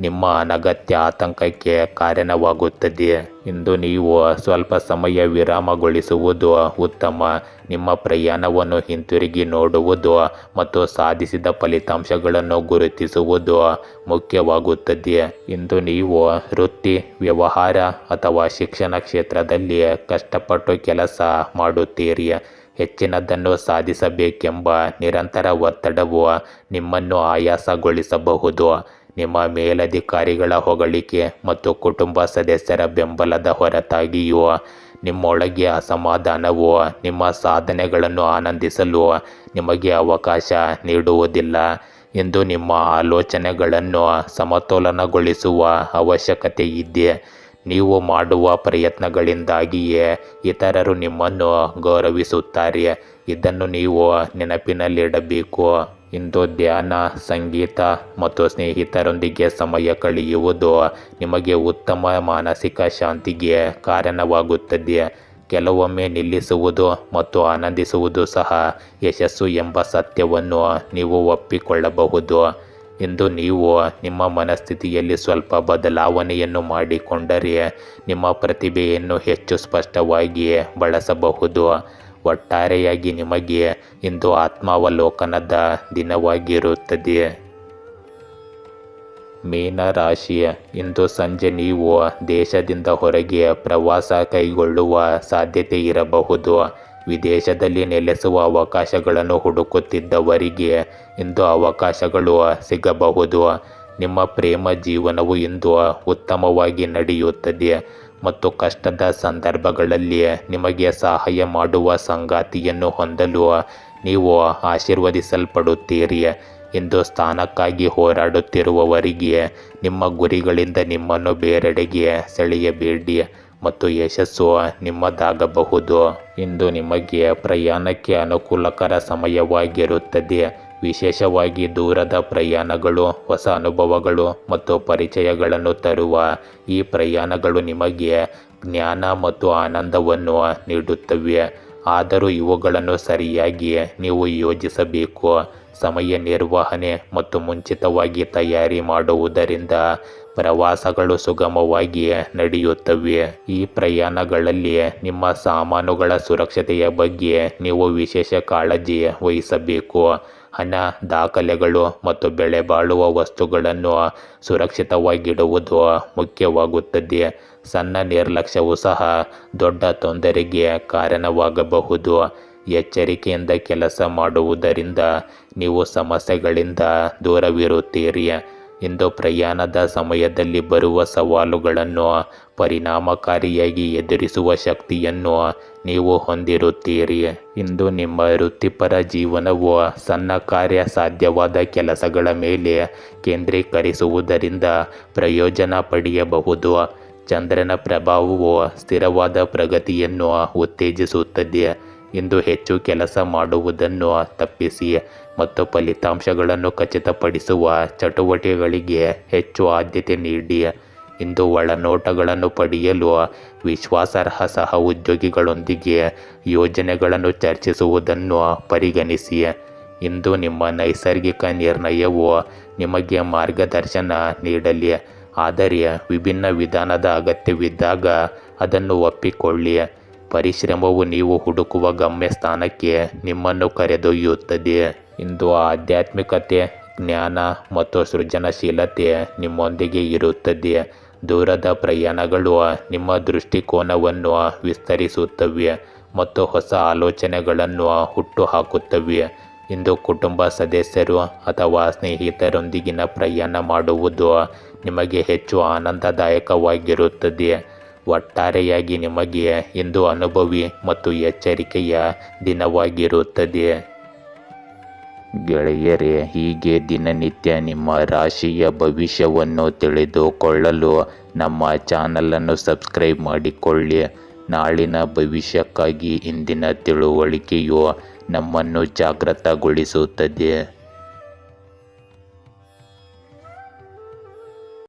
ನಿಮ್ಮ ಅನಗತ್ಯ ಆತಂಕಕ್ಕೆ ಕಾರಣವಾಗುತ್ತದೆ. ಇಂದು ನೀವು ಸ್ವಲ್ಪ ಸಮಯ ವಿರಾಮಗೊಳಿಸುವುದು ಉತ್ತಮ. ನಿಮ್ಮ ಪ್ರಯಾಣವನ್ನು ಹಿಂತಿರುಗಿ ನೋಡುವುದು ಮತ್ತು ಸಾಧಿಸಿದ ಫಲಿತಾಂಶಗಳನ್ನು ಗುರುತಿಸುವುದು ಮುಖ್ಯವಾಗುತ್ತದೆ. ಇಂದು ನೀವು ವೃತ್ತಿ, ವ್ಯವಹಾರ ಅಥವಾ ಶಿಕ್ಷಣ ಕ್ಷೇತ್ರದಲ್ಲಿ ಕಷ್ಟಪಟ್ಟು ಕೆಲಸ ಮಾಡುತ್ತೀರಿ. ಹೆಚ್ಚಿನದನ್ನು ಸಾಧಿಸಬೇಕೆಂಬ ನಿರಂತರ ಒತ್ತಡವು ನಿಮ್ಮನ್ನು ಆಯಾಸಗೊಳಿಸಬಹುದು. ನಿಮ್ಮ ಮೇಲಧಿಕಾರಿಗಳ ಹೊಗಳಿಕೆ ಮತ್ತು ಕುಟುಂಬ ಸದಸ್ಯರ ಬೆಂಬಲದ ಹೊರತಾಗಿಯೂ ನಿಮ್ಮೊಳಗೆ ಅಸಮಾಧಾನವು ನಿಮ್ಮ ಸಾಧನೆಗಳನ್ನು ಆನಂದಿಸಲು ನಿಮಗೆ ಅವಕಾಶ ನೀಡುವುದಿಲ್ಲ. ಇಂದು ನಿಮ್ಮ ಆಲೋಚನೆಗಳನ್ನು ಸಮತೋಲನಗೊಳಿಸುವ ಅವಶ್ಯಕತೆ ಇದೆ. ನೀವು ಮಾಡುವ ಪ್ರಯತ್ನಗಳಿಂದಾಗಿಯೇ ಇತರರು ನಿಮ್ಮನ್ನು ಗೌರವಿಸುತ್ತಾರೆ. ಇದನ್ನು ನೀವು ನೆನಪಿನಲ್ಲಿಡಬೇಕು. ಇಂದು ಧ್ಯಾನ, ಸಂಗೀತ ಮತ್ತು ಸ್ನೇಹಿತರೊಂದಿಗೆ ಸಮಯ ಕಳೆಯುವುದು ನಿಮಗೆ ಉತ್ತಮ ಮಾನಸಿಕ ಶಾಂತಿಗೆ ಕಾರಣವಾಗುತ್ತದೆ. ಕೆಲವೊಮ್ಮೆ ನಿಲ್ಲಿಸುವುದು ಮತ್ತು ಆನಂದಿಸುವುದು ಸಹ ಯಶಸ್ಸು ಎಂಬ ಸತ್ಯವನ್ನು ನೀವು ಒಪ್ಪಿಕೊಳ್ಳಬಹುದು. ಇಂದು ನೀವು ನಿಮ್ಮ ಮನಸ್ಥಿತಿಯಲ್ಲಿ ಸ್ವಲ್ಪ ಬದಲಾವಣೆಯನ್ನು ಮಾಡಿಕೊಂಡರೆ ನಿಮ್ಮ ಪ್ರತಿಭೆಯನ್ನು ಹೆಚ್ಚು ಸ್ಪಷ್ಟವಾಗಿ ಬಳಸಬಹುದು. ಒಟ್ಟಾರೆಯಾಗಿ ನಿಮಗೆ ಇಂದು ಆತ್ಮಾವಲೋಕನದ ದಿನವಾಗಿರುತ್ತದೆ. ಮೀನರಾಶಿ, ಇಂದು ಸಂಜೆ ನೀವು ದೇಶದಿಂದ ಹೊರಗೆ ಪ್ರವಾಸ ಕೈಗೊಳ್ಳುವ ಸಾಧ್ಯತೆ ಇರಬಹುದು. ವಿದೇಶದಲ್ಲಿ ನೆಲೆಸುವ ಅವಕಾಶಗಳನ್ನು ಹುಡುಕುತ್ತಿದ್ದವರಿಗೆ ಇಂದು ಅವಕಾಶಗಳು ಸಿಗಬಹುದು. ನಿಮ್ಮ ಪ್ರೇಮ ಜೀವನವು ಇಂದು ಉತ್ತಮವಾಗಿ ನಡೆಯುತ್ತದೆ ಮತ್ತು ಕಷ್ಟದ ಸಂದರ್ಭಗಳಲ್ಲಿ ನಿಮಗೆ ಸಹಾಯ ಮಾಡುವ ಸಂಗಾತಿಯನ್ನು ಹೊಂದಲು ನೀವು ಆಶೀರ್ವದಿಸಲ್ಪಡುತ್ತೀರಿ. ಇಂದು ಸ್ಥಾನಕ್ಕಾಗಿ ಹೋರಾಡುತ್ತಿರುವವರಿಗೆ ನಿಮ್ಮ ಗುರಿಗಳಿಂದ ನಿಮ್ಮನ್ನು ಬೇರೆಡೆಗೆ ಸೆಳೆಯಬೇಡಿ ಮತ್ತು ಯಶಸ್ಸು ನಿಮ್ಮದಾಗಬಹುದು. ಇಂದು ನಿಮಗೆ ಪ್ರಯಾಣಕ್ಕೆ ಅನುಕೂಲಕರ ಸಮಯವಾಗಿರುತ್ತದೆ. ವಿಶೇಷವಾಗಿ ದೂರದ ಪ್ರಯಾಣಗಳು ಹೊಸ ಅನುಭವಗಳು ಮತ್ತು ಪರಿಚಯಗಳನ್ನು ತರುವ ಈ ಪ್ರಯಾಣಗಳು ನಿಮಗೆ ಜ್ಞಾನ ಮತ್ತು ಆನಂದವನ್ನು ನೀಡುತ್ತವೆ. ಆದರೂ ಇವುಗಳನ್ನು ಸರಿಯಾಗಿ ನೀವು ಯೋಜಿಸಬೇಕು. ಸಮಯ ನಿರ್ವಹಣೆ ಮತ್ತು ಮುಂಚಿತವಾಗಿ ತಯಾರಿ ಮಾಡುವುದರಿಂದ ಪ್ರವಾಸಗಳು ಸುಗಮವಾಗಿ ನಡೆಯುತ್ತವೆ. ಈ ಪ್ರಯಾಣಗಳಲ್ಲಿ ನಿಮ್ಮ ಸಾಮಾನುಗಳ ಸುರಕ್ಷತೆಯ ಬಗ್ಗೆ ನೀವು ವಿಶೇಷ ಕಾಳಜಿ ವಹಿಸಬೇಕು. ಹಣ, ದಾಖಲೆಗಳು ಮತ್ತು ಬೆಲೆಬಾಳುವ ವಸ್ತುಗಳನ್ನು ಸುರಕ್ಷಿತವಾಗಿಡುವುದು ಮುಖ್ಯವಾಗುತ್ತದೆ. ಸಣ್ಣ ನಿರ್ಲಕ್ಷ್ಯವು ಸಹ ದೊಡ್ಡ ತೊಂದರೆಗೆ ಕಾರಣವಾಗಬಹುದು. ಎಚ್ಚರಿಕೆಯಿಂದ ಕೆಲಸ ಮಾಡುವುದರಿಂದ ನೀವು ಸಮಸ್ಯೆಗಳಿಂದ ದೂರವಿರುತ್ತೀರಿ. ಇಂದು ಪ್ರಯಾಣದ ಸಮಯದಲ್ಲಿ ಬರುವ ಸವಾಲುಗಳನ್ನು ಪರಿಣಾಮಕಾರಿಯಾಗಿ ಎದುರಿಸುವ ಶಕ್ತಿಯನ್ನು ನೀವು ಹೊಂದಿರುತ್ತೀರಿ. ಇಂದು ನಿಮ್ಮ ವೃತ್ತಿಪರ ಜೀವನವು ಸಣ್ಣ ಕಾರ್ಯಸಾಧ್ಯವಾದ ಕೆಲಸಗಳ ಮೇಲೆ ಕೇಂದ್ರೀಕರಿಸುವುದರಿಂದ ಪ್ರಯೋಜನ ಪಡೆಯಬಹುದು. ಚಂದ್ರನ ಪ್ರಭಾವವು ಸ್ಥಿರವಾದ ಪ್ರಗತಿಯನ್ನು ಉತ್ತೇಜಿಸುತ್ತದೆ. ಇಂದು ಹೆಚ್ಚು ಕೆಲಸ ಮಾಡುವುದನ್ನು ತಪ್ಪಿಸಿ ಮತ್ತು ಫಲಿತಾಂಶಗಳನ್ನು ಖಚಿತಪಡಿಸುವ ಚಟುವಟಿಕೆಗಳಿಗೆ ಹೆಚ್ಚು ಆದ್ಯತೆ ನೀಡಿ. ಇಂದು ಒಳನೋಟಗಳನ್ನು ಪಡೆಯಲು ವಿಶ್ವಾಸಾರ್ಹ ಸಹ ಉದ್ಯೋಗಿಗಳೊಂದಿಗೆ ಯೋಜನೆಗಳನ್ನು ಚರ್ಚಿಸುವುದನ್ನು ಪರಿಗಣಿಸಿ. ಇಂದು ನಿಮ್ಮ ನೈಸರ್ಗಿಕ ನಿರ್ಣಯವು ನಿಮಗೆ ಮಾರ್ಗದರ್ಶನ ನೀಡಲಿ, ಆದರೆ ವಿಭಿನ್ನ ವಿಧಾನದ ಅಗತ್ಯವಿದ್ದಾಗ ಅದನ್ನು ಒಪ್ಪಿಕೊಳ್ಳಿ. ಪರಿಶ್ರಮವು ನೀವು ಹುಡುಕುವ ಗಮ್ಯಸ್ಥಾನಕ್ಕೆ ನಿಮ್ಮನ್ನು ಕರೆದೊಯ್ಯುತ್ತದೆ. ಇಂದು ಆಧ್ಯಾತ್ಮಿಕತೆ, ಜ್ಞಾನ ಮತ್ತು ಸೃಜನಶೀಲತೆ ನಿಮ್ಮೊಂದಿಗೆ ಇರುತ್ತದೆ. ದೂರದ ಪ್ರಯಾಣಗಳು ನಿಮ್ಮ ದೃಷ್ಟಿಕೋನವನ್ನು ವಿಸ್ತರಿಸುತ್ತವೆ ಮತ್ತು ಹೊಸ ಆಲೋಚನೆಗಳನ್ನು ಹುಟ್ಟುಹಾಕುತ್ತವೆ. ಇಂದು ಕುಟುಂಬ ಸದಸ್ಯರು ಅಥವಾ ಸ್ನೇಹಿತರೊಂದಿಗಿನ ಪ್ರಯಾಣ ಮಾಡುವುದು ನಿಮಗೆ ಹೆಚ್ಚು ಆನಂದದಾಯಕವಾಗಿರುತ್ತದೆ. ಒಟ್ಟಾರೆಯಾಗಿ ನಿಮಗೆ ಇಂದು ಅನುಭವಿ ಮತ್ತು ಎಚ್ಚರಿಕೆಯ ದಿನವಾಗಿರುತ್ತದೆ. ಗೆಳೆಯರೇ, ಹೀಗೆ ದಿನನಿತ್ಯ ನಿಮ್ಮ ರಾಶಿಯ ಭವಿಷ್ಯವನ್ನು ತಿಳಿದುಕೊಳ್ಳಲು ನಮ್ಮ ಚಾನಲನ್ನು ಸಬ್ಸ್ಕ್ರೈಬ್ ಮಾಡಿಕೊಳ್ಳಿ. ನಾಳಿನ ಭವಿಷ್ಯಕ್ಕಾಗಿ ಇಂದಿನ ತಿಳುವಳಿಕೆಯು ನಮ್ಮನ್ನು ಜಾಗೃತಗೊಳಿಸುತ್ತದೆ.